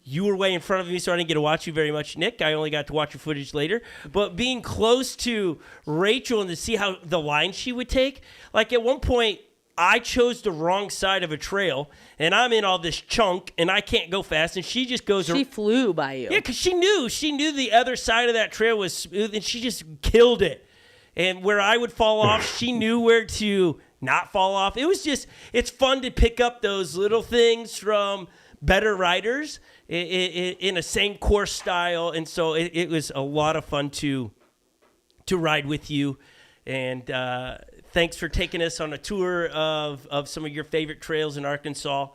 you were way in front of me, so I didn't get to watch you very much, Nick. I only got to watch your footage later. But being close to Rachel and to see how the line she would take, like at one point, I chose the wrong side of a trail, and I'm in all this chunk, and I can't go fast, and she just goes. She flew by you. Yeah, because she knew the other side of that trail was smooth, and she just killed it. And where I would fall off, she knew where to not fall off. It was just, it's fun to pick up those little things from better riders in a same course style, and so it was a lot of fun to ride with you. And thanks for taking us on a tour of some of your favorite trails in Arkansas.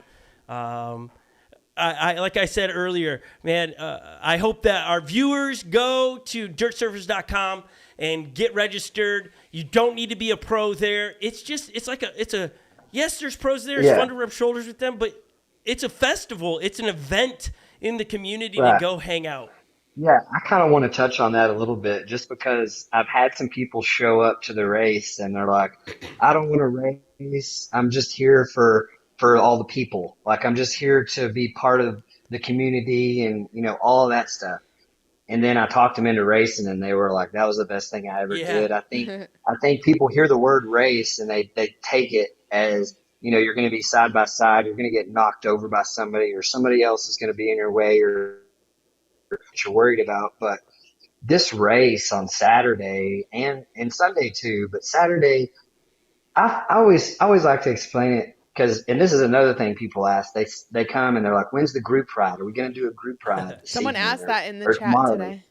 I like I said earlier, man, I hope that our viewers go to DIRTSURFERZ.com and get registered. You don't need to be a pro there. It's yes, there's pros there. It's fun to rub shoulders with them, but it's a festival. It's an event in the community to go hang out. Yeah, I kind of want to touch on that a little bit just because I've had some people show up to the race and they're like, I don't want to race. I'm just here for all the people. Like I'm just here to be part of the community and, all of that stuff. And then I talked them into racing and they were like, that was the best thing I ever did. I think people hear the word race and they take it as, you're going to be side by side. You're going to get knocked over by somebody or somebody else is going to be in your way or what you're worried about. But this race on Saturday and Sunday too, but Saturday, I always like to explain it because, and this is another thing people ask, they come and they're like, when's the group ride? Are we going to do a group ride? Someone asked that in the chat today.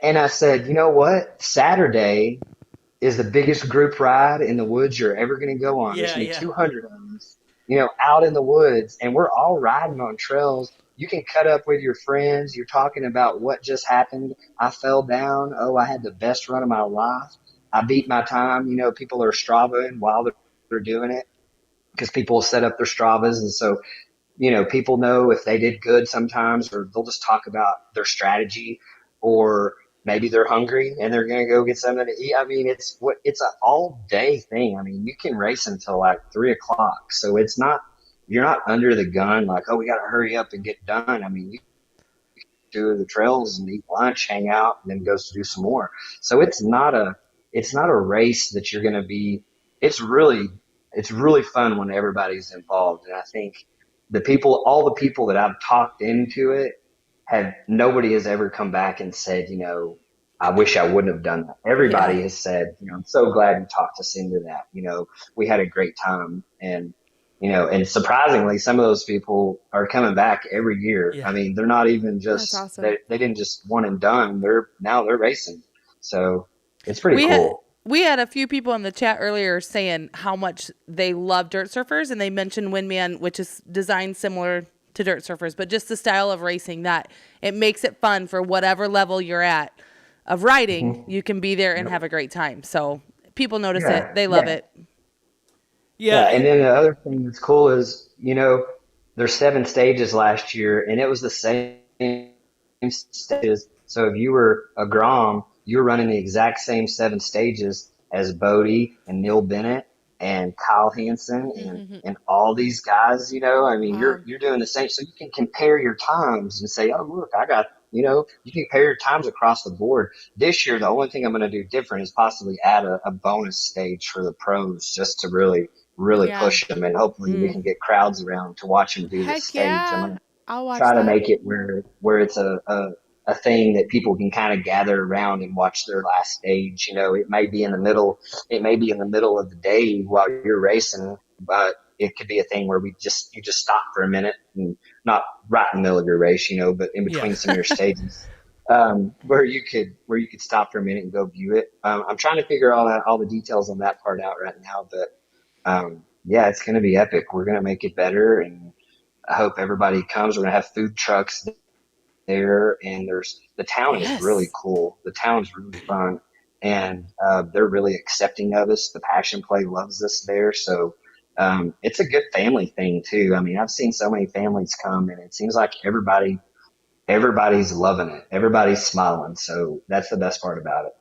And I said, you know what? Saturday is the biggest group ride in the woods you're ever going to go on. There's going to be 200 of us, out in the woods, and we're all riding on trails. You can cut up with your friends. You're talking about what just happened. I fell down. Oh, I had the best run of my life. I beat my time. People are Stravaing while they're doing it because people will set up their Stravas. And so, people know if they did good sometimes, or they'll just talk about their strategy, or maybe they're hungry and they're going to go get something to eat. I mean, it's an all day thing. I mean, you can race until like 3:00. So you're not under the gun like, oh, we got to hurry up and get done. I mean, you do the trails and eat lunch, hang out, and then goes to do some more. So it's not a race that you're going to be. It's really fun when everybody's involved. And I think all the people that I've talked into it, nobody has ever come back and said, I wish I wouldn't have done that. Everybody has said, I'm so glad you talked us into that. We had a great time. And surprisingly, some of those people are coming back every year. Yeah. I mean, they're not even just, awesome. They didn't just one and done. They're racing. So it's pretty cool. We had a few people in the chat earlier saying how much they love DIRTSURFERZ, and they mentioned Windman, which is designed similar to DIRTSURFERZ, but just the style of racing that it makes it fun for whatever level you're at of riding. Mm-hmm. You can be there and have a great time. So people notice it. They love it. Yeah. And then the other thing that's cool is, there's 7 stages last year and it was the same stages. So if you were a Grom, you were running the exact same 7 stages as Bodie and Neil Bennett and Kyle Hansen and all these guys, I mean, you're doing the same. So you can compare your times and say, oh, look, I got, you can compare your times across the board. This year, the only thing I'm going to do different is possibly add a bonus stage for the pros just to really push them. And hopefully we can get crowds around to watch them do this stage. I'm going to try to make it where it's a thing that people can kind of gather around and watch their last stage. It may be in the middle of the day while you're racing, but it could be a thing where you just stop for a minute, and not right in the middle of your race, but in between some of your stages, where you could stop for a minute and go view it. I'm trying to figure all the details on that part out right now, but yeah, it's going to be epic. We're going to make it better, and I hope everybody comes. We're going to have food trucks there, and the town is really Yes. cool. The town's really fun, and they're really accepting of us. The Passion Play loves us there, so it's a good family thing too. I mean, I've seen so many families come, and it seems like everybody's loving it. Everybody's smiling, so that's the best part about it.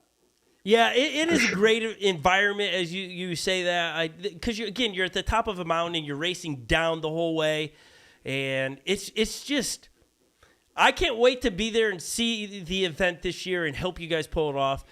Yeah, it is a great environment, as you say that, because you're at the top of a mountain and you're racing down the whole way, and it's just, I can't wait to be there and see the event this year and help you guys pull it off,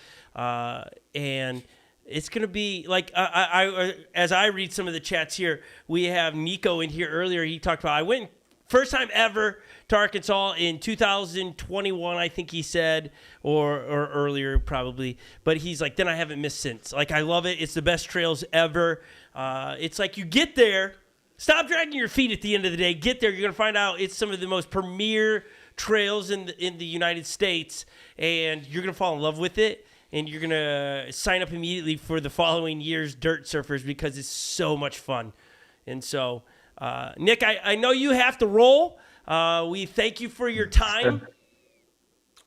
and it's gonna be like I as I read some of the chats here, we have Nico in here earlier. He talked about I went first time ever to Arkansas in 2021, I think he said, or earlier probably. But he's like, then I haven't missed since. Like, I love it. It's the best trails ever. It's like you get there, stop dragging your feet at the end of the day. Get there, you're gonna find out it's some of the most premier trails in the United States, and you're gonna fall in love with it. And you're gonna sign up immediately for the following year's Dirt Surfers because it's so much fun. And so, Nick, I know you have to roll. We thank you for your time.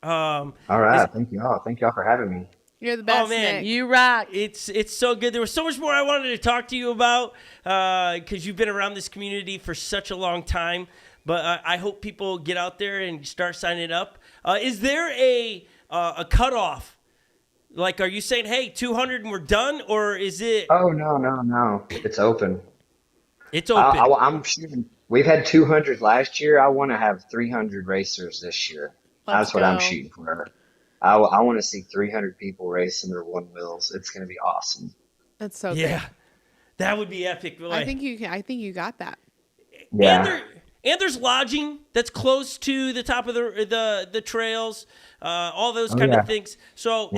All right, thank you all. Thank you all for having me. You're the best, Oh, man. Nick. You rock. It's so good. There was so much more I wanted to talk to you about because you've been around this community for such a long time. But I hope people get out there and start signing up. Is there a cutoff? Like, are you saying, hey, 200 and we're done? Or is it? Oh, no. It's open. It's open. I'm shooting. We've had 200 last year. I want to have 300 racers this year. Let's That's what I'm go. shooting for. I want to see 300 people racing their one wheels. It's going to be awesome. That's so Yeah. good. That would be epic. Boy. I think you got that. Yeah. And there's lodging that's close to the top of the trails, all those kind of things. So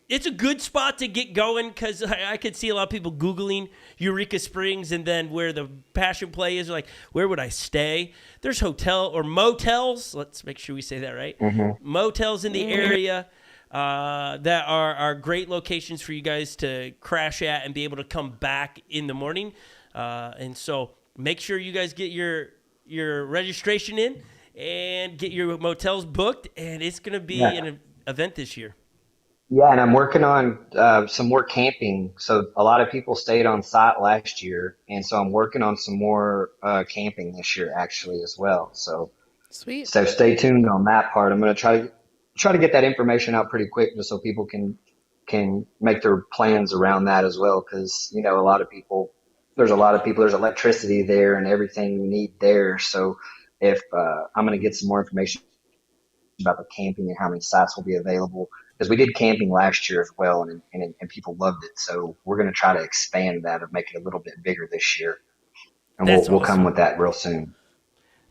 it's a good spot to get going because I could see a lot of people Googling Eureka Springs and then where the Passion Play is. Like, where would I stay? There's hotel or motels. Let's make sure we say that right. Motels in the area that are great locations for you guys to crash at and be able to come back in the morning. And so make sure you guys get your registration in and get your motels booked. And it's going to be an event this year. Yeah, and I'm working on some more camping. So a lot of people stayed on site last year, and so I'm working on some more camping this year actually as well. So Sweet. stay tuned on that part. I'm going to try to get that information out pretty quick just so people can make their plans around that as well. Because there's a lot of people, there's electricity there and everything you need there. So if I'm going to get some more information about the camping and how many sites will be available. Because we did camping last year as well, and people loved it. So we're going to try to expand that and make it a little bit bigger this year. And we'll come with that real soon.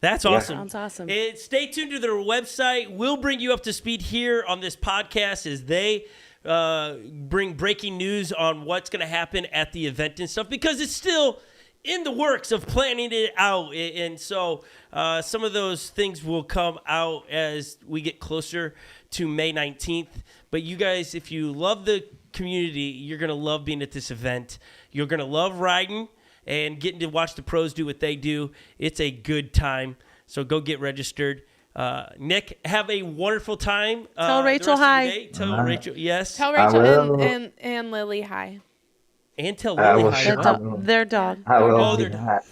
That's awesome. Sounds awesome. And stay tuned to their website. We'll bring you up to speed here on this podcast as they bring breaking news on what's going to happen at the event and stuff, because it's still in the works of planning it out. And so some of those things will come out as we get closer to May 19th. But you guys, if you love the community, you're going to love being at this event. You're going to love riding and getting to watch the pros do what they do. It's a good time. So go get registered. Nick, have a wonderful time. Tell the Rachel rest of hi. the day. Tell Rachel, yes. Tell I Rachel will. and Lily hi. And tell I Lily will hi. sure. Their dog. I will Oh, do they're- that.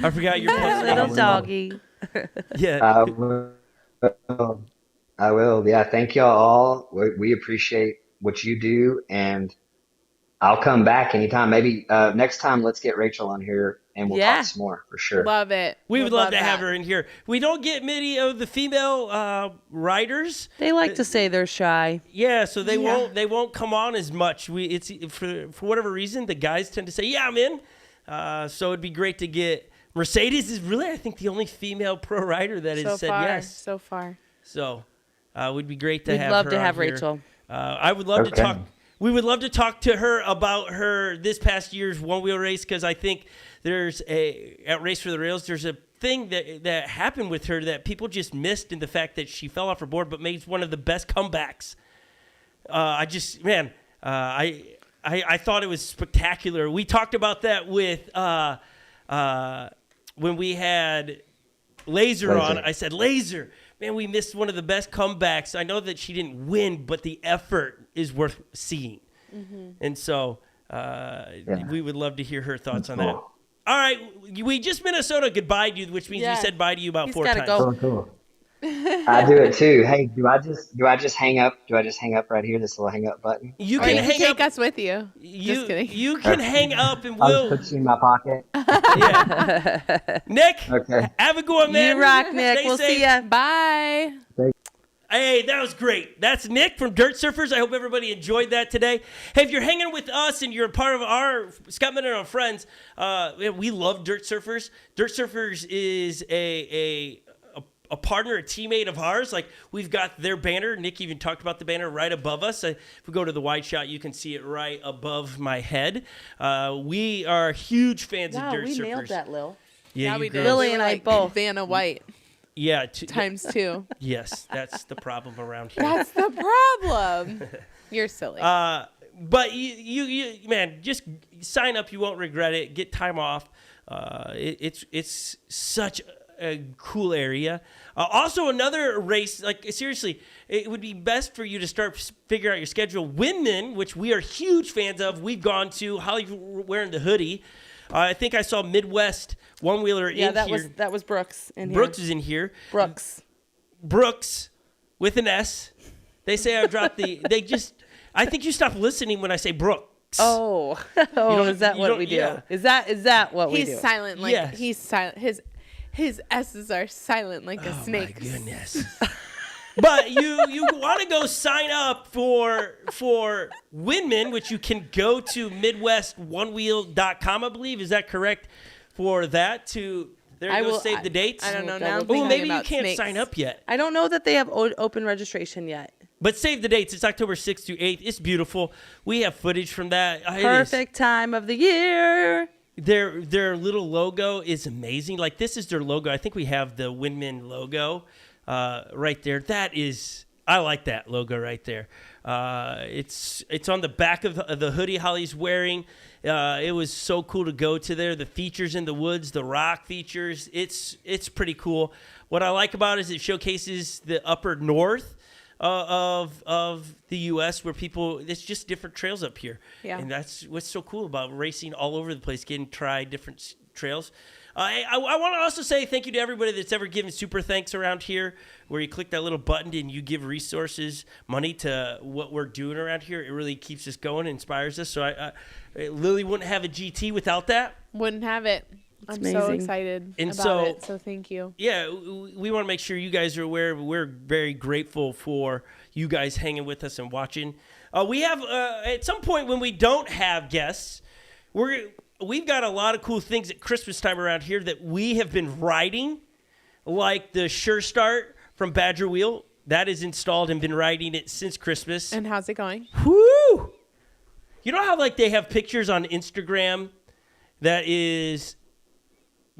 I forgot your Little doggy. Yeah. I will. Yeah, thank y'all all. We appreciate what you do, and I'll come back anytime. Maybe next time, let's get Rachel on here, and we'll Yeah. talk some more for sure. Love it. We would love to that. have her in here. We don't get many of the female riders. They like to say they're shy. Yeah, so they won't come on as much. It's for whatever reason the guys tend to say, "Yeah, I'm in." So it'd be great to get Mercedes is really I think the only female pro rider that has said yes. So far. So it would be great to We'd have love her to on have here. Rachel. I would love to Okay. talk. We would love to talk to her about her this past year's one wheel race, because I think there's at Race for the Rails there's a thing that happened with her that people just missed in the fact that she fell off her board but made one of the best comebacks. I I thought it was spectacular. We talked about that with when we had Laser on. I said, Laser, man, we missed one of the best comebacks. I know that she didn't win, but the effort is worth seeing. And so we would love to hear her thoughts on that. All right, we just Minnesota goodbye to you, which means we said bye to you about 4 times. Go. Cool. I do it too. Hey, do I just hang up? Do I just hang up right here? This little hang up button. You Or can you hang take up. us with you. Just kidding. You can hang up and I'll we'll. put you in my pocket. Nick, Okay. have a good one, man. You rock, Nick. Stay We'll safe. see ya. Bye. Hey, that was great. That's Nick from Dirt Surfers. I hope everybody enjoyed that today. Hey, if you're hanging with us and you're a part of our Scot Mendenhall friends, we love Dirt Surfers. Dirt Surfers is a partner, a teammate of ours. Like, we've got their banner. Nick even talked about the banner right above us. If we go to the wide shot, you can see it right above my head. We are huge fans of Dirt Surfers. We nailed that, Lil. Yeah, we you did. girls- Lily We and were I like both. Vanna White Yeah. times 2. Yes, that's the problem around here. That's the problem. You're silly. But you man, just sign up. You won't regret it. Get time off. It's such a cool area. Also, another race, like, seriously, it would be best for you to start figure out your schedule. Windman, which we are huge fans of, we've gone to. Holly's wearing the hoodie. I think I saw Midwest one-wheeler in here. Yeah, that was Brooks in here. Brooks is in here. Brooks with an S. They say I dropped the. I think you stopped listening when I say Brooks. Oh, is that what we do? Yeah. Is that what we do? He's silent like Yes. he's silent. His S's are silent like a snake. My goodness. But you want to go sign up for Windman, which you can go to MidwestOnewheel.com, I believe. Is that correct? For that to save the dates. I don't know. Oh, Now I'm Oh, thinking maybe you about can't snakes. sign up yet. I don't know that they have open registration yet. But save the dates. It's October 6th through 8th. It's beautiful. We have footage from that. Perfect time of the year. Their little logo is amazing. Like, this is their logo. I think we have the Windman logo right there. I like that logo right there. It's on the back of the hoodie Holly's wearing. It was so cool to go to there. The features in the woods, the rock features. It's pretty cool. What I like about it is it showcases the upper north of the U.S. where it's just different trails up here. Yeah. And that's what's so cool about racing all over the place, getting to try different trails. I want to also say thank you to everybody that's ever given super thanks around here, where you click that little button and you give resources, money to what we're doing around here. It really keeps us going, inspires us. So Lily wouldn't have a GT without that. Wouldn't have it. I'm so amazing. excited And about it. So thank you. Yeah, we want to make sure you guys are aware. We're very grateful for you guys hanging with us and watching. We have, at some point when we don't have guests, we've got a lot of cool things at Christmas time around here that we have been riding, like the Sure Start from Badger Wheel. That is installed and been riding it since Christmas. And how's it going? Woo! You know how, like, they have pictures on Instagram that is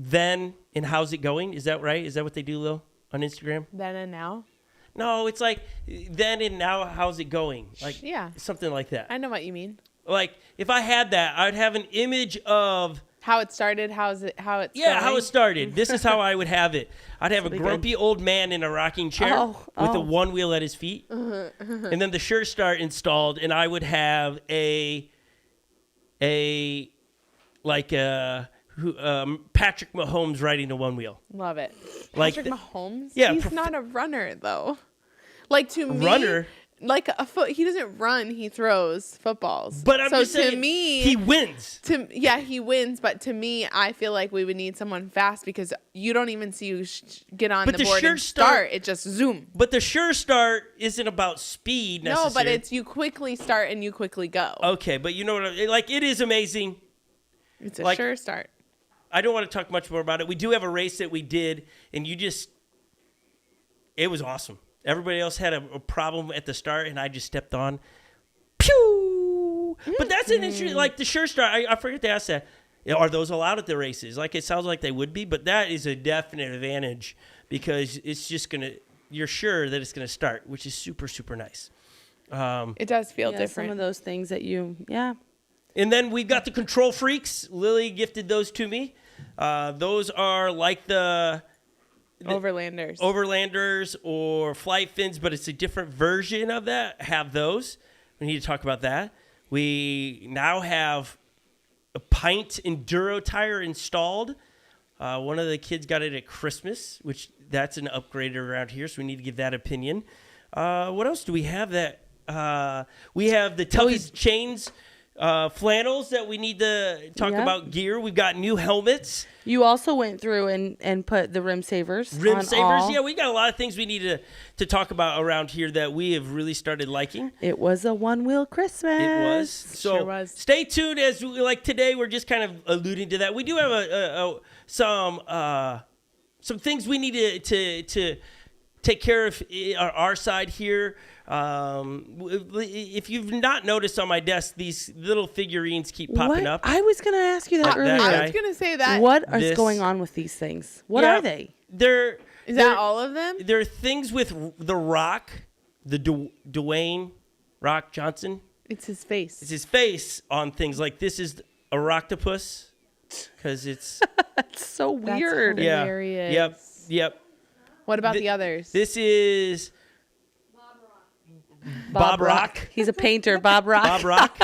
then and how's it going? Is that right? Is that what they do, Lil, on Instagram? Then and now? No, it's like then and now, how's it going? Like, Yeah. something like that. I know what you mean. Like, if I had that, I'd have an image of How it started, how it's going. how it started. This is how I would have it. I'd have a Pretty grumpy old man in a rocking chair with a one wheel at his feet, and then the Sure Start installed, and I would have Patrick Mahomes riding a one wheel. Love it. Like Patrick Mahomes? yeah, He's not a runner, though. Like, to me. Runner? Like, he doesn't run, he throws footballs. But I'm so just saying, to me, he wins. he wins. But to me, I feel like we would need someone fast because you don't even see you get on But the the board Sure and Start- start. It just zoom. But the Sure Start isn't about speed necessarily. No, but it's you quickly start and you quickly go. Okay, but you know what? It is amazing. It's a like- sure start. I don't want to talk much more about it. We do have a race that we did, and it was awesome. Everybody else had a problem at the start, and I just stepped on. Pew! But that's an interesting, like the Sure Start. I forget to ask that. Are those allowed at the races? Like, it sounds like they would be, but that is a definite advantage because it's just you're sure that it's going to start, which is super, super nice. It does feel Yeah, different. some of those things that And then we've got the Control Freaks. Lily gifted those to me. Those are like the Overlanders or Flight Fins, but it's a different version of that. Have those. We need to talk about that. We now have a Pint Enduro tire installed. One of the kids got it at Christmas, which that's an upgrade around here, so we need to give that opinion. What else do we have that? We have the toughest chains flannels that we need to talk about gear. We've got new helmets. You also went through and put the rim savers. Yeah, we got a lot of things we need to talk about around here that we have really started liking. It was a one-wheel Christmas. It was. So sure was. Stay tuned as like today we're just kind of alluding to that. We do have some things we need to take care of on our side here. If you've not noticed on my desk, these little figurines keep popping up. I was going to ask you that earlier. I was going to say that. What is going on with these things? What are they? Is that all of them? They're things with The Rock, the Dwayne Rock Johnson. It's his face. It's his face on things like this is a Rocktopus because it's That's so weird. That's hilarious. Yep. What about the others? This is Bob Rock. He's a painter, Bob Rock. Bob Rock.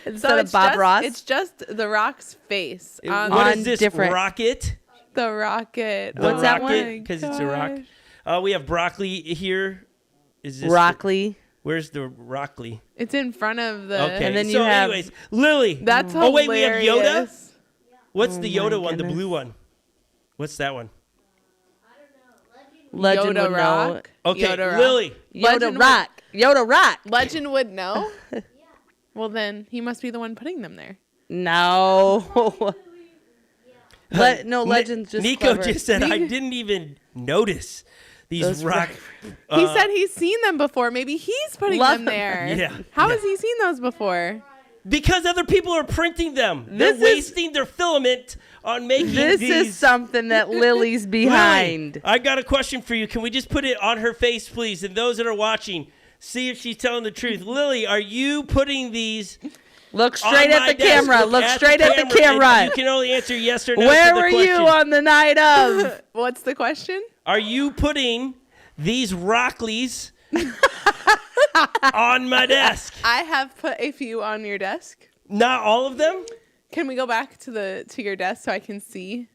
Instead of Bob Ross. It's just the Rock's face. What is this? different- Rocket? The rocket. What's that one? Because it's a rock. We have broccoli here. Is this Broccoli. Where's the broccoli? It's in front of the. Okay. And then so you have- anyways, Lily. That's Oh, wait, we have Yoda? hilarious. What's the Yoda one, the goodness. blue one? What's that one? Legend Yoda would know. Rock. Okay, Yoda Rock. Lily. Legend Yoda Rock. Yoda Rock. Legend would know. Well, then he must be the one putting them there. No. Legend's just Nico clever. just said, I didn't even notice these Those rock. He said he's seen them before. Maybe he's putting Love them them. there. Yeah. How has he seen those before? Because other people are printing them. They're This is- wasting their filament on making This these. is something that Lily's behind. Lily, I got a question for you. Can we just put it on her face, please? And those that are watching, see if she's telling the truth. Lily, are you putting these Look straight on at my the desk? camera. Look straight at the and camera. You can only answer yes or no. Where to the were question. you on the night of? What's the question? Are you putting these Rockleys on my desk? I have put a few on your desk. Not all of them? Can we go back to your desk so I can see?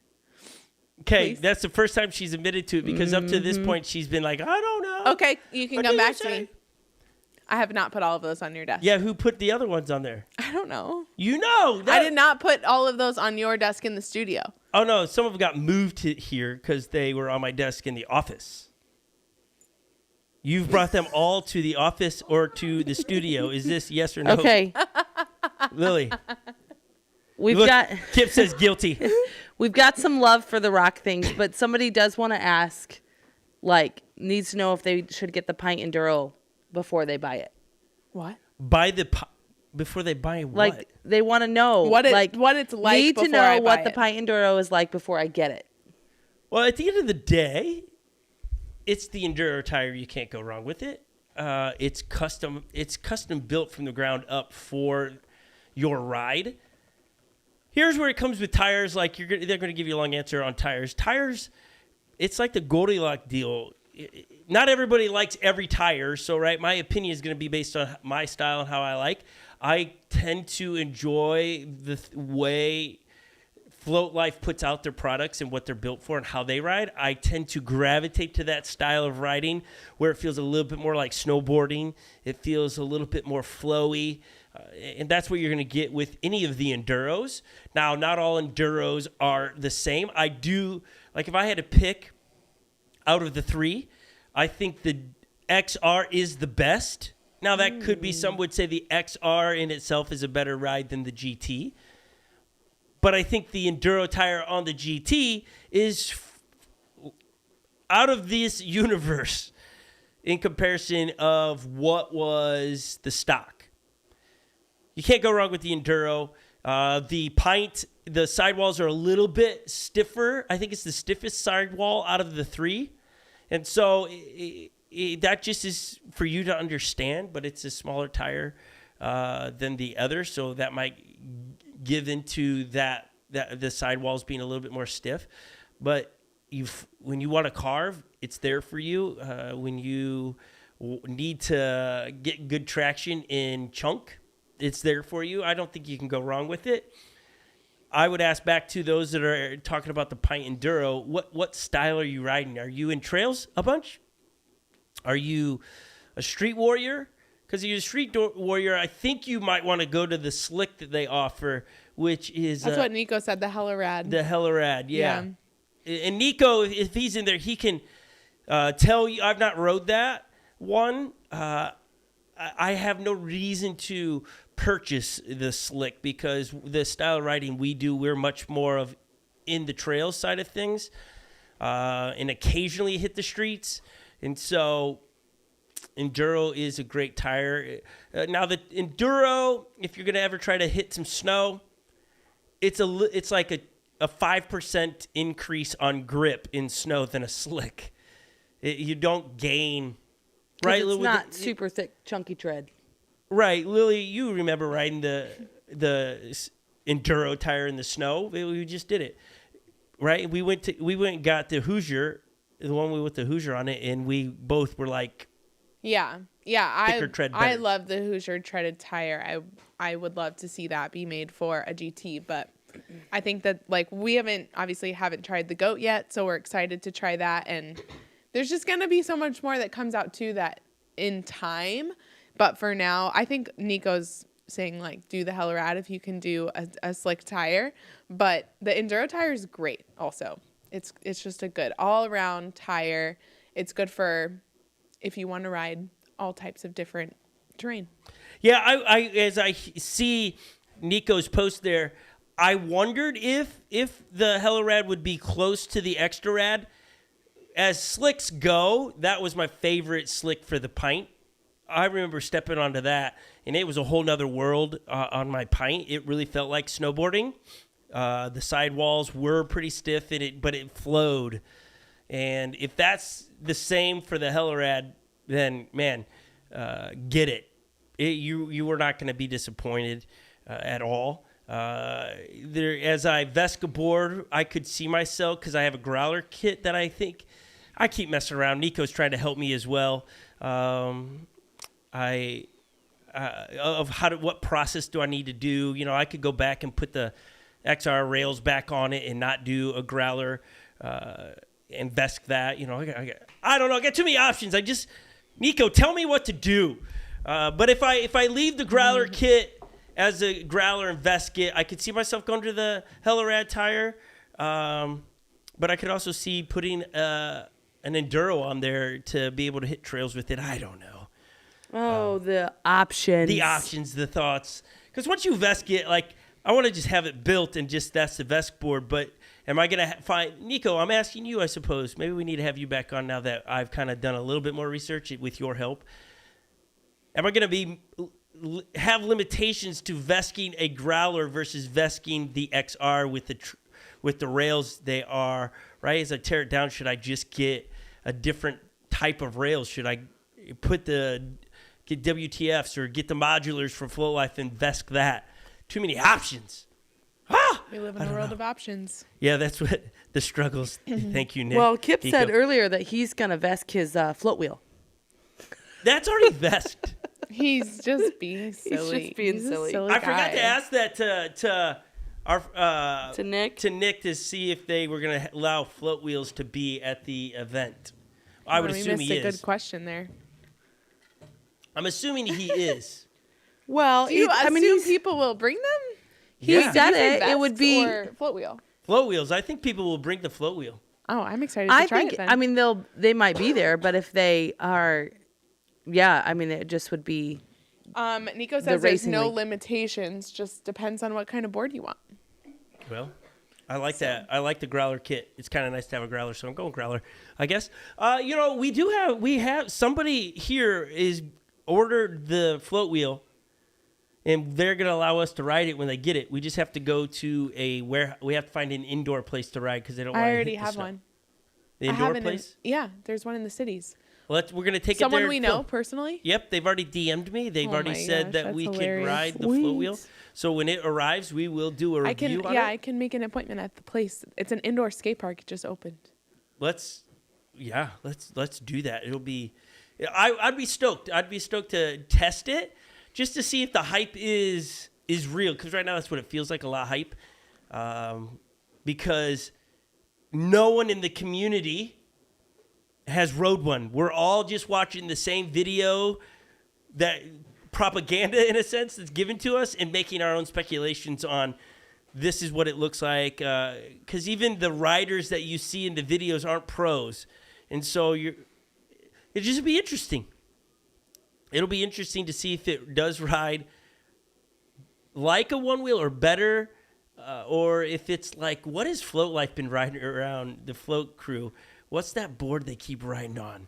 Okay, Please. that's the first time she's admitted to it because up to this point she's been like, I don't know. Okay, you can What come did you back to say? me. I have not put all of those on your desk. Yeah, who put the other ones on there? I don't know. You know. I did not put all of those on your desk in the studio. Oh, no, some of them got moved to here because they were on my desk in the office. You've brought them all to the office or to the studio. Is this yes or no? Okay. Lily. We've Look, got Kip says guilty. we've got some love for the rock things, but somebody does want to ask, needs to know if they should get the Pint Enduro before they buy it. What? Before they buy what? They want to know What it's like need to before know I what buy the it. Pint Enduro is like before I get it. Well, at the end of the day, it's the Enduro tire. You can't go wrong with it. It's custom. It's custom built from the ground up for your ride. Here's where it comes with tires. Like they're going to give you a long answer on tires. Tires, it's like the Goldilocks deal. Not everybody likes every tire, so right. My opinion is going to be based on my style and how I like. I tend to enjoy the way Float Life puts out their products and what they're built for and how they ride. I tend to gravitate to that style of riding where it feels a little bit more like snowboarding. It feels a little bit more flowy. And that's what you're going to get with any of the Enduros. Now, not all Enduros are the same. I do, like if I had to pick out of the three, I think the XR is the best. Now, that could be, some would say the XR in itself is a better ride than the GT. But I think the Enduro tire on the GT is out of this universe in comparison of what was the stock. You can't go wrong with the Enduro. The Pint, the sidewalls are a little bit stiffer. I think it's the stiffest sidewall out of the three. And so that just is for you to understand, but it's a smaller tire. than the other, so that might give into that the sidewalls being a little bit more stiff. But when you want to carve, it's there for you. When you need to get good traction in chunk, it's there for you. I don't think you can go wrong with it. I would ask back to those that are talking about the pint enduro, what style are you riding? Are you in trails a bunch? Are you a street warrior? Because if you're a street warrior, I think you might want to go to the slick that they offer, which is... That's what Nico said, the Hella Rad. The Hella Rad, yeah. And Nico, if he's in there, he can tell you. I've not rode that one. I have no reason to purchase the slick because the style of riding we do, we're much more of in the trail side of things and occasionally hit the streets. And so enduro is a great tire. Now the enduro, if you're going to ever try to hit some snow, it's like a 5% increase on grip in snow than a slick. You don't gain, right? It's not super thick, chunky tread. Right, Lily, you remember riding the enduro tire in the snow? We just did it, right? We went and got the Hoosier, the one with the Hoosier on it, and we both were like, thicker tread better. I love the Hoosier treaded tire. I would love to see that be made for a GT, but I think that we haven't tried the goat yet, so we're excited to try that, and there's just gonna be so much more that comes out to that in time. But for now, I think Nico's saying do the Hella Rad if you can do a slick tire, but the enduro tire is great. Also, it's just a good all around tire. It's good for if you want to ride all types of different terrain. Yeah, I as I see Nico's post there, I wondered if the Hella Rad would be close to the Extra Rad. As slicks go, that was my favorite slick for the pint. I remember stepping onto that, and it was a whole nother world on my pint. It really felt like snowboarding. The sidewalls were pretty stiff, but it flowed. And if that's the same for the Hella Rad, then, man, get it. You were not going to be disappointed at all. As I Vesca board, I could see myself, because I have a growler kit that I think I keep messing around. Nico's trying to help me as well. What process do I need to do? I could go back and put the XR rails back on it and not do a growler and Vesk that. I don't know. I got too many options. Nico, tell me what to do. But if I leave the growler kit as a growler and Vesk it, I could see myself going to the Hella Rad tire. But I could also see putting an enduro on there to be able to hit trails with it. I don't know. Oh, the options. The options, the thoughts. Because once you Vesk it, I want to just have it built and that's the Vesk board. But am I going to find... Nico, I'm asking you, I suppose. Maybe we need to have you back on now that I've kind of done a little bit more research with your help. Am I going to have limitations to Vesking a growler versus Vesking the XR with the rails they are, right? As I tear it down, should I just get a different type of rails? Should I get WTFs or get the modulars from Flow Life and Vesk that? Too many options. We live in a world of options. Yeah, that's what the struggles. Thank you, Nick. Well, Kip said earlier that he's going to Vesk his float wheel. That's already Vesked. He's just being silly. He's just being silly. I forgot to ask that to Nick to see if they were going to allow float wheels to be at the event. I would assume he is. That's a good question there. I'm assuming he is. Well, do you assume people will bring them? He said it would be float wheel. Float wheels. I think people will bring the float wheel. Oh, I'm excited to try it then. I mean, they might be there, but if they are, it just would be. Nico says there's no limitations. Just depends on what kind of board you want. Well, I like that. I like the growler kit. It's kind of nice to have a growler, so I'm going growler, I guess. We have somebody here is ordered the float wheel, and they're going to allow us to ride it when they get it. We just have to go to we have to find an indoor place to ride because they don't want to hit the snow. I already have one. The indoor place? Yeah, there's one in the cities. We're going to take Someone it there. we know personally? Yep, they've already DM'd me. They've Oh already my said gosh, that that's we hilarious. can ride the float wheel. So when it arrives, we will do a review on it. I can make an appointment at the place. It's an indoor skate park. It just opened. Let's do that. It'll be, I'd be stoked. I'd be stoked to test it just to see if the hype is real. Because right now that's what it feels like, a lot of hype. Because no one in the community has rode one. We're all just watching the same video, that propaganda in a sense that's given to us, and making our own speculations on this is what it looks like. Because even the riders that you see in the videos aren't pros. And so it'll just be interesting. It'll be interesting to see if it does ride like a one wheel or better, or if it's like, what has Float Life been riding around the float crew? What's that board they keep riding on?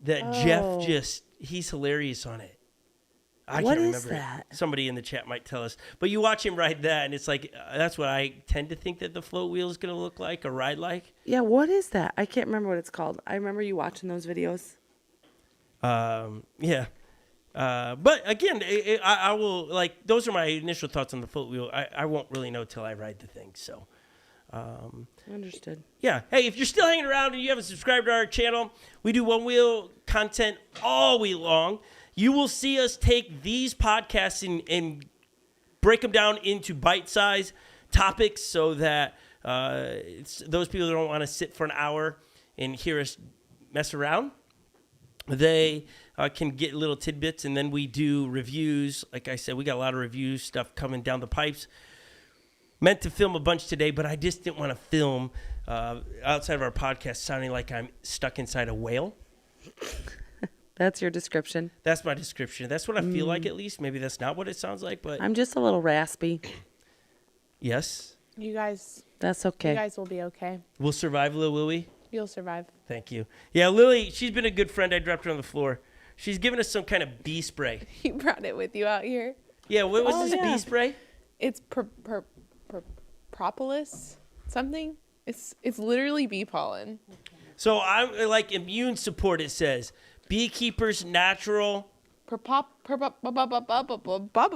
That Jeff he's hilarious on it. I What can't is remember that? it. Somebody in the chat might tell us. But you watch him ride that, and it's like, that's what I tend to think that the float wheel is going to look like or ride like. Yeah, what is that? I can't remember what it's called. I remember you watching those videos. Yeah. But again, I will, like, those are my initial thoughts on the float wheel. I won't really know till I ride the thing. So, Understood. yeah. Hey, if you're still hanging around and you haven't subscribed to our channel, we do one wheel content all week long. You will see us take these podcasts and break them down into bite-sized topics so that those people that don't want to sit for an hour and hear us mess around, they can get little tidbits. And then we do reviews. Like I said, we got a lot of review stuff coming down the pipes. Meant to film a bunch today, but I just didn't want to film outside of our podcast sounding like I'm stuck inside a whale. That's your description. That's my description. That's what I feel like, at least. Maybe that's not what it sounds like, but I'm just a little raspy. yes. You guys, That's you okay. guys will be okay. We'll survive, Lil, will we? You'll survive. Thank you. Yeah, Lily, she's been a good friend. I dropped her on the floor. She's given us some kind of bee spray. You brought it with you out here. Yeah, what was this bee spray? It's propolis something. It's literally bee pollen. So I'm like immune support, it says. Beekeepers natural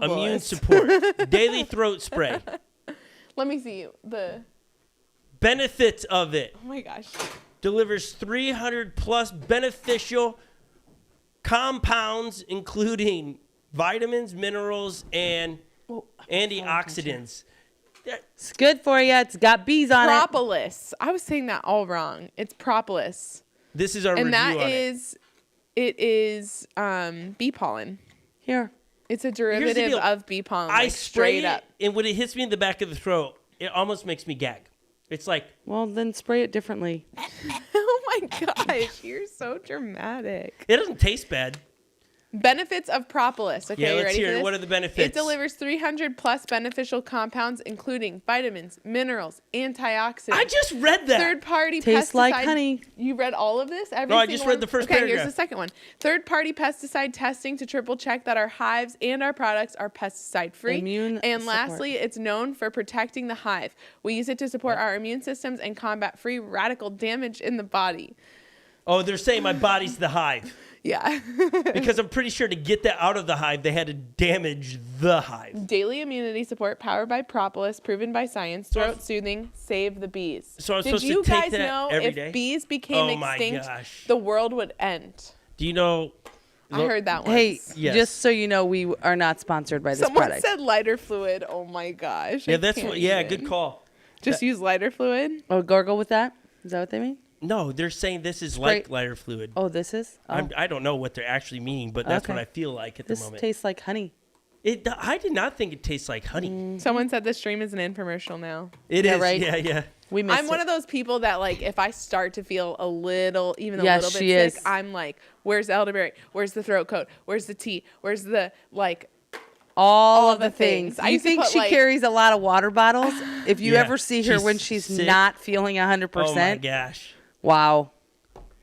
immune support. Daily throat spray. Let me see the Benefits of it. Oh my gosh. Delivers 300 plus beneficial compounds, including vitamins, minerals, and antioxidants. It's good for you. It's got bees on Propolis. I was saying that all wrong. It's propolis. This is our And review that on it is bee pollen. it. Here. It's a Here's the derivative deal. of bee pollen. I Like spray straight it, up. and when it hits me in the back of the throat, it almost makes me gag. It's like, Well, then spray it differently. Oh my gosh, you're so dramatic. it doesn't taste bad. Benefits of propolis. Okay, Yeah, you let's ready hear for it. this? What are the It benefits? delivers 300 plus beneficial compounds, including vitamins, minerals, antioxidants. I just read that. Third-party Tastes pesticide. like honey. You read all of this? Every No, I single just read one? the first Okay, paragraph. here's the second one. Third-party pesticide testing to triple check that our hives and our products are pesticide-free. Immune and support. lastly, it's known for protecting the hive. We use it to support our immune systems and combat free radical damage in the body. Oh, they're saying my body's the hive. Yeah. Because I'm pretty sure to get that out of the hive, they had to damage the hive. Daily immunity support powered by propolis, proven by science. So Throat soothing, save the bees. So I'm Did supposed to you take guys that know every if day? bees became Oh my extinct, gosh. the world would end? Do you know? I heard that once. Hey, Yes. just so you know, we are not sponsored by this Someone product. said lighter fluid. Oh my gosh. Yeah, I that's can't what. Yeah, even. good call. Just use lighter fluid. Oh, gargle with that? Is that what they mean? No, they're saying this is like Spray- lighter fluid. Oh, this is? Oh, I don't know what they're actually meaning, but that's what Okay. I feel like at this the moment. tastes like honey. I did not think it tastes like honey. Someone said the stream is an infomercial now. It is. Yeah, right. Yeah, yeah. We missed I'm one of those people that, like, if I start to feel a little, even a Yes, little she bit sick, is. I'm like, where's the elderberry? Where's the throat coat? Where's the tea? Where's the, like, all of of the the things. things. I You used to think put, she like- carries a lot of water bottles? If you Yeah, ever see her she's when she's sick. not feeling 100%. Oh my gosh. Wow.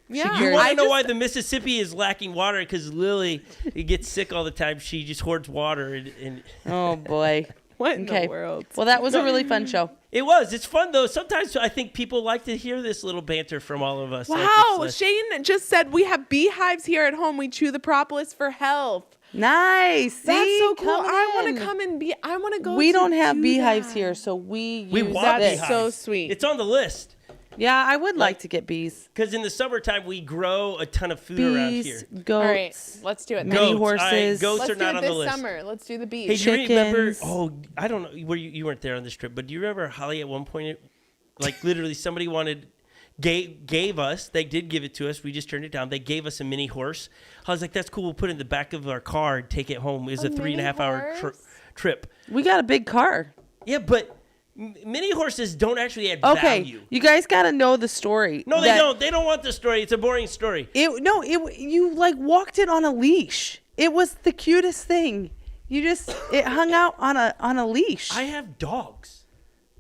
yeah. You want I to know just- why the Mississippi is lacking water? Because Lily gets sick all the time. She just hoards water. And Oh boy. What in the world? Well, that was a really fun show. It was. It's fun, though. Sometimes I think people like to hear this little banter from all of us. Wow, Shane just said we have beehives here at home. We chew the propolis for health. Nice. See? That's so cool. Coming I want in. to come and I want to go. We don't have do beehives that. here, so we want that. beehives. So sweet. It's on the list. Yeah, I would like to get bees. Because in the summertime, we grow a ton of food around here. Bees, goats, All right, let's do it. mini Goats. horses. Goats Let's are do not it on this the list. summer. Let's do the bees. Hey, do you remember? Chickens. Oh, I don't know. Where you weren't there on this trip, but do you remember Holly at one point? Like literally, somebody gave us. They did give it to us. We just turned it down. They gave us a mini horse. I was like, "That's cool. We'll put it in the back of our car and take it home." It was a 3.5 hour trip. We got a big car. Yeah, but mini horses don't actually add Okay, value. you guys got to know the story. No, they don't. They don't want the story. It's a boring story. You like walked it on a leash. It was the cutest thing. It hung out on a leash. I have dogs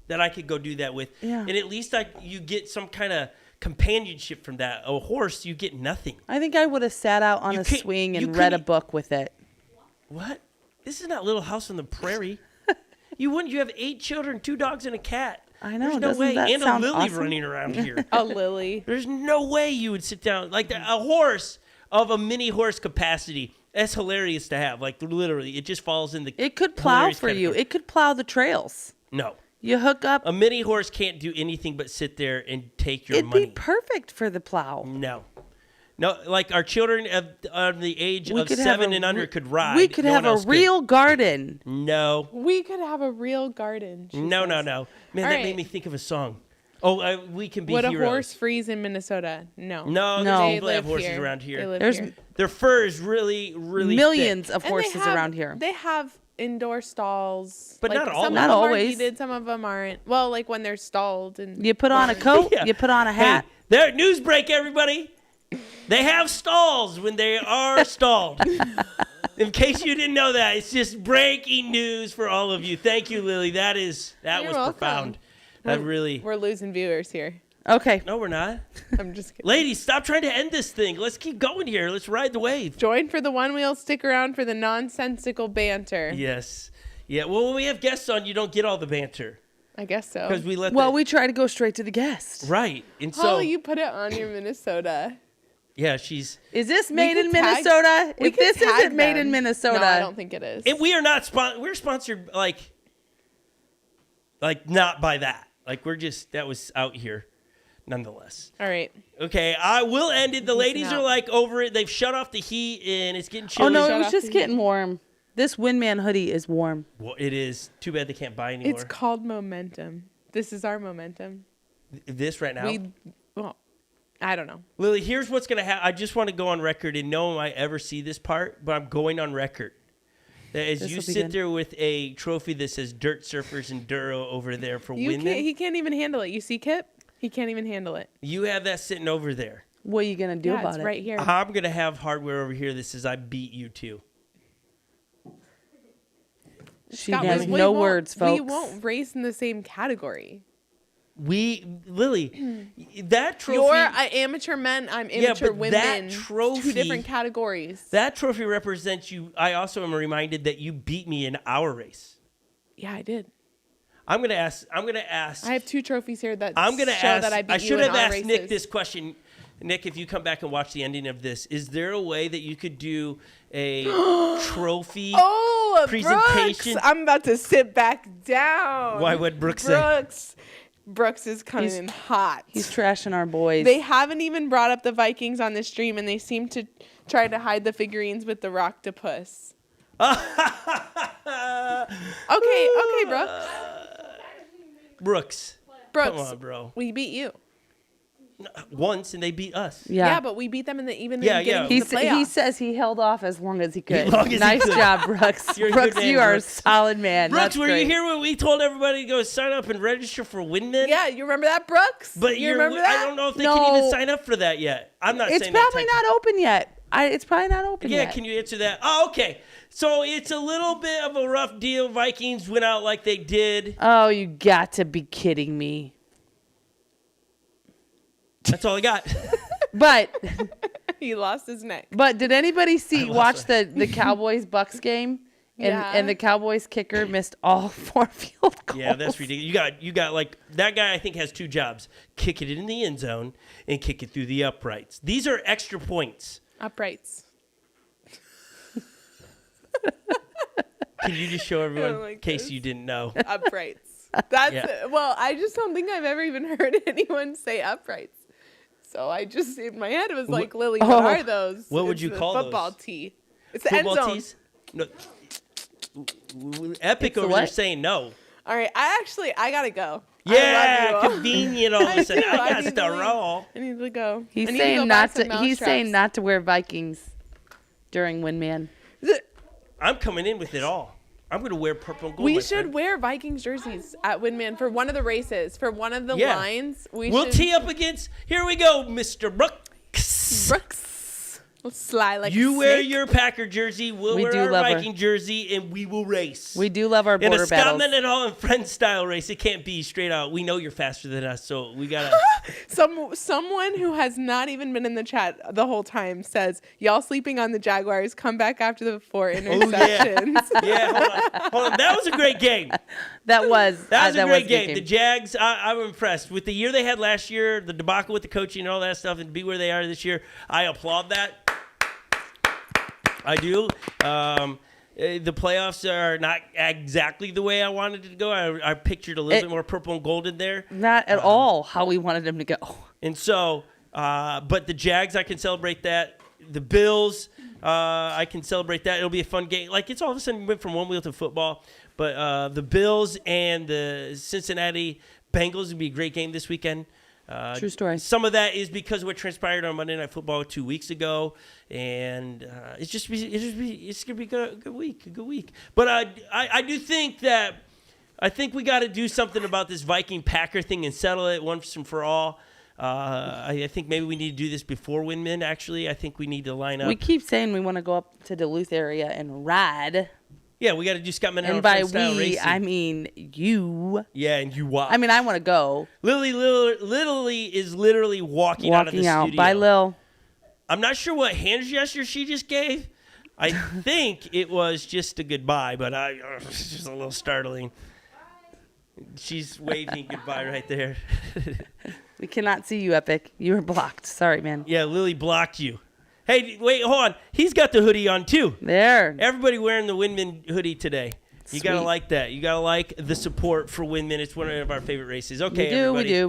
that I could go do that with, Yeah. and at least you get some kind of companionship from that. A horse, you get nothing. I think I would have sat out on You a can't- swing you and read a couldn't- book with it. What? This is not Little House on the Prairie. You wouldn't. You have 8 children, 2 dogs, and a cat. I know. There's no doesn't way. that And a sound lily awesome? running around here. A lily. There's no way you would sit down like a horse of a mini horse capacity. That's hilarious to have. Like literally, it just falls in the. It could plow hilarious for you. category. It could plow the trails. No. You hook up. A mini horse can't do anything but sit there and take your It'd money. be perfect for the plow. No. No, like our children of the age We of could have 7 a and under re- could ride. We could No have one a else could. real garden. No. We could have a real garden. she No. says. Man, All that right. made me think of a song. Oh, we can be Would heroes. a horse freeze in Minnesota? No. No, No. there's They people that have live horses around They here. live There's here. Their fur is really, really millions thick. of And they horses have- around here. They have indoor stalls. But not all Some of of them. them Not are always. heated, some of them aren't. Well, like when they're stalled and You put on a coat. Yeah. You put on a hat. Hey, there, news break, everybody. They have stalls when they are stalled. In case you didn't know that, it's just breaking news for all of you. Thank you, Lily. That You're was welcome. profound. That really. we're losing viewers here. Okay. No, we're not. I'm just kidding. Ladies, stop trying to end this thing. Let's keep going here. Let's ride the wave. Join for the one wheel, stick around for the nonsensical banter. Yes. Yeah. Well, when we have guests on, you don't get all the banter I guess so. because we let. Well, we try to go straight to the guest. Right. And so. Holly, you put it on your Minnesota. Yeah, she's. Is this made could in tag- Minnesota? we If could this tag isn't made them. in Minnesota, No, I don't think it is. And we are not we're sponsored like not by that. Like we're just that was out here, nonetheless. All right. Okay, I will end it. The ladies out. are like over it. They've shut off the heat and it's getting chilly. oh no, Shut it was off just the getting warm. This Windman hoodie is warm. Well, it is too bad they can't buy anymore. It's called momentum. This is our momentum. This right now. Well, I don't know. Lily, here's what's gonna happen. I just want to go on record and no one might ever see this part, but I'm going on record. That as This'll you be sit good. there with a trophy that says Dirt Surfers Enduro over there for women, He can't even handle it. You see, Kip? He can't even handle it. you have that sitting over there. What are you gonna do Yeah, about it's it? right here. I'm gonna have hardware over here that says I beat you too. She Scott, has we no won't- words, folks. We won't race in the same category. Lily, that trophy. You're amateur men. I'm amateur but women. that trophy- 2 different categories. That trophy represents you. I also am reminded that you beat me in our race. Yeah, I did. I'm gonna ask. I have 2 trophies here that I'm gonna show ask. that I beat I you should in have our asked Nick races. this question. Nick, if you come back and watch the ending of this, is there a way that you could do a trophy? Oh, presentation? Brooks! I'm about to sit back down. Why would Brooks say? Brooks is coming He's- in hot. He's trashing our boys. They haven't even brought up the Vikings on the stream, and they seem to try to hide the figurines with the Rocktopus. Okay, Brooks. Brooks. Brooks, Come on, bro. we beat you. Once and they beat us. yeah. But we beat them in the even Yeah, getting yeah. to He, the playoffs. he says he held off as long as he could. long as he Nice could. job, Brooks. You're a good Brooks, man, you are a Brooks. solid man. Brooks, That's were great. you here when we told everybody to go sign up and register for Windman? Yeah, you remember that, Brooks? But you remember that? I don't know if they can even No. sign up for that yet. I'm not It's saying probably that. not open yet. It's probably not open Yeah, yet. can you answer that? Oh, okay. So it's a little bit of a rough deal. Vikings went out like they did. Oh, you got to be kidding me. That's all I got. But He lost his neck. did anybody I lost watch the Cowboys Bucks game? And the Cowboys kicker missed all 4 field goals. Yeah, that's ridiculous. You got like that guy. I think has 2 jobs: kick it in the end zone and kick it through the uprights. These are extra points. Uprights. Can you just show everyone like in case this. you didn't know? Uprights. That's Yeah. well, I just don't think I've ever even heard anyone say uprights. So I just in my head it was like, Lily, what are those? What would It's you the call football those? tee. It's the end Football zone. tees? No. Epic It's the over there what? saying no. All right, I gotta go. Yeah, I love you all. convenient all of a sudden. do. I I got need to to leave. roll. I need to go. He's I need to saying go buy not some to. He's saying mousetraps. not to wear Vikings during Windman. I'm coming in with it all. I'm going to wear purple and gold. We my should friend. wear Vikings jerseys at Windman for one of the races, for one of the Yeah. lines. We'll should tee up against. Here we go, Mr. Brooks. Brooks. We'll slide like You a wear snake. your Packer jersey. We'll We wear do our love our- Viking jersey, and we will race. We do love our in border a Scot battles. Mendenhall and Friends style race. It can't be straight out. We know you're faster than us, so we gotta. Someone who has not even been in the chat the whole time says, "Y'all sleeping on the Jaguars? Come back after the 4 interceptions." Yeah, hold on. That was a great game. That was That was a great good game. The Jags, I'm impressed with the year they had last year, the debacle with the coaching and all that stuff, and to be where they are this year. I applaud that. I do. The playoffs are not exactly the way I wanted it to go. I pictured a little bit more purple and gold in there. Not at all how we wanted him to go. And so, but the Jags, I can celebrate that. The Bills, I can celebrate that. It'll be a fun game. Like, it's all of a sudden went from one wheel to football. But the Bills and the Cincinnati Bengals will be a great game this weekend. True story. Some of that is because of what transpired on Monday Night Football 2 weeks ago, and it's gonna be a good week. But I do think that we got to do something about this Viking Packer thing and settle it once and for all. I think maybe we need to do this before Windman. Actually, I think we need to line up. We keep saying we want to go up to Duluth area and ride. Yeah, we got to do Scot Mendenhall And by Friends style we, racing. I mean you. Yeah, and you walk. I mean, I want to go. Lily is literally walking out of the Walking out. studio. Bye, Lil. I'm not sure what hand gesture she just gave. I think it was just a goodbye, but it's just a little startling. She's waving goodbye right there. We cannot see you, Epic. You were blocked. Sorry, man. Yeah, Lily blocked you. Hey, wait, hold on. He's got the hoodie on too. There. Everybody wearing the Windman hoodie today. You gotta Sweet. like that. You gotta like the support for Windman. It's one of our favorite races. Okay, We do.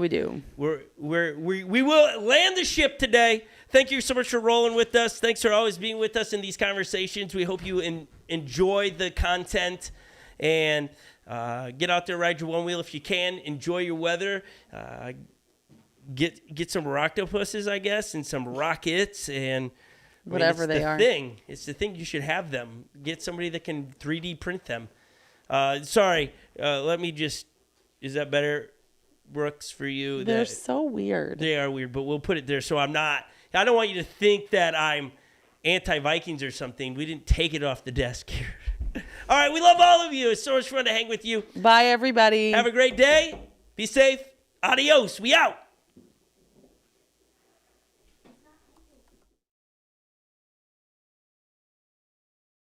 everybody. We will land the ship today. Thank you so much for rolling with us. Thanks for always being with us in these conversations. We hope you enjoy the content and get out there, ride your one wheel if you can. Enjoy your weather. Get some octopuses, I guess, and some rockets and Whatever they are. It's the thing. You should have them. Get somebody that can 3D print them. Sorry. Let me just. Is that better, Brooks, for you? They're so weird. They are weird, but we'll put it there so I'm not. I don't want you to think that I'm anti-Vikings or something. We didn't take it off the desk here. All right, we love all of you. It's so much fun to hang with you. Bye, everybody. Have a great day. Be safe. Adios. We out.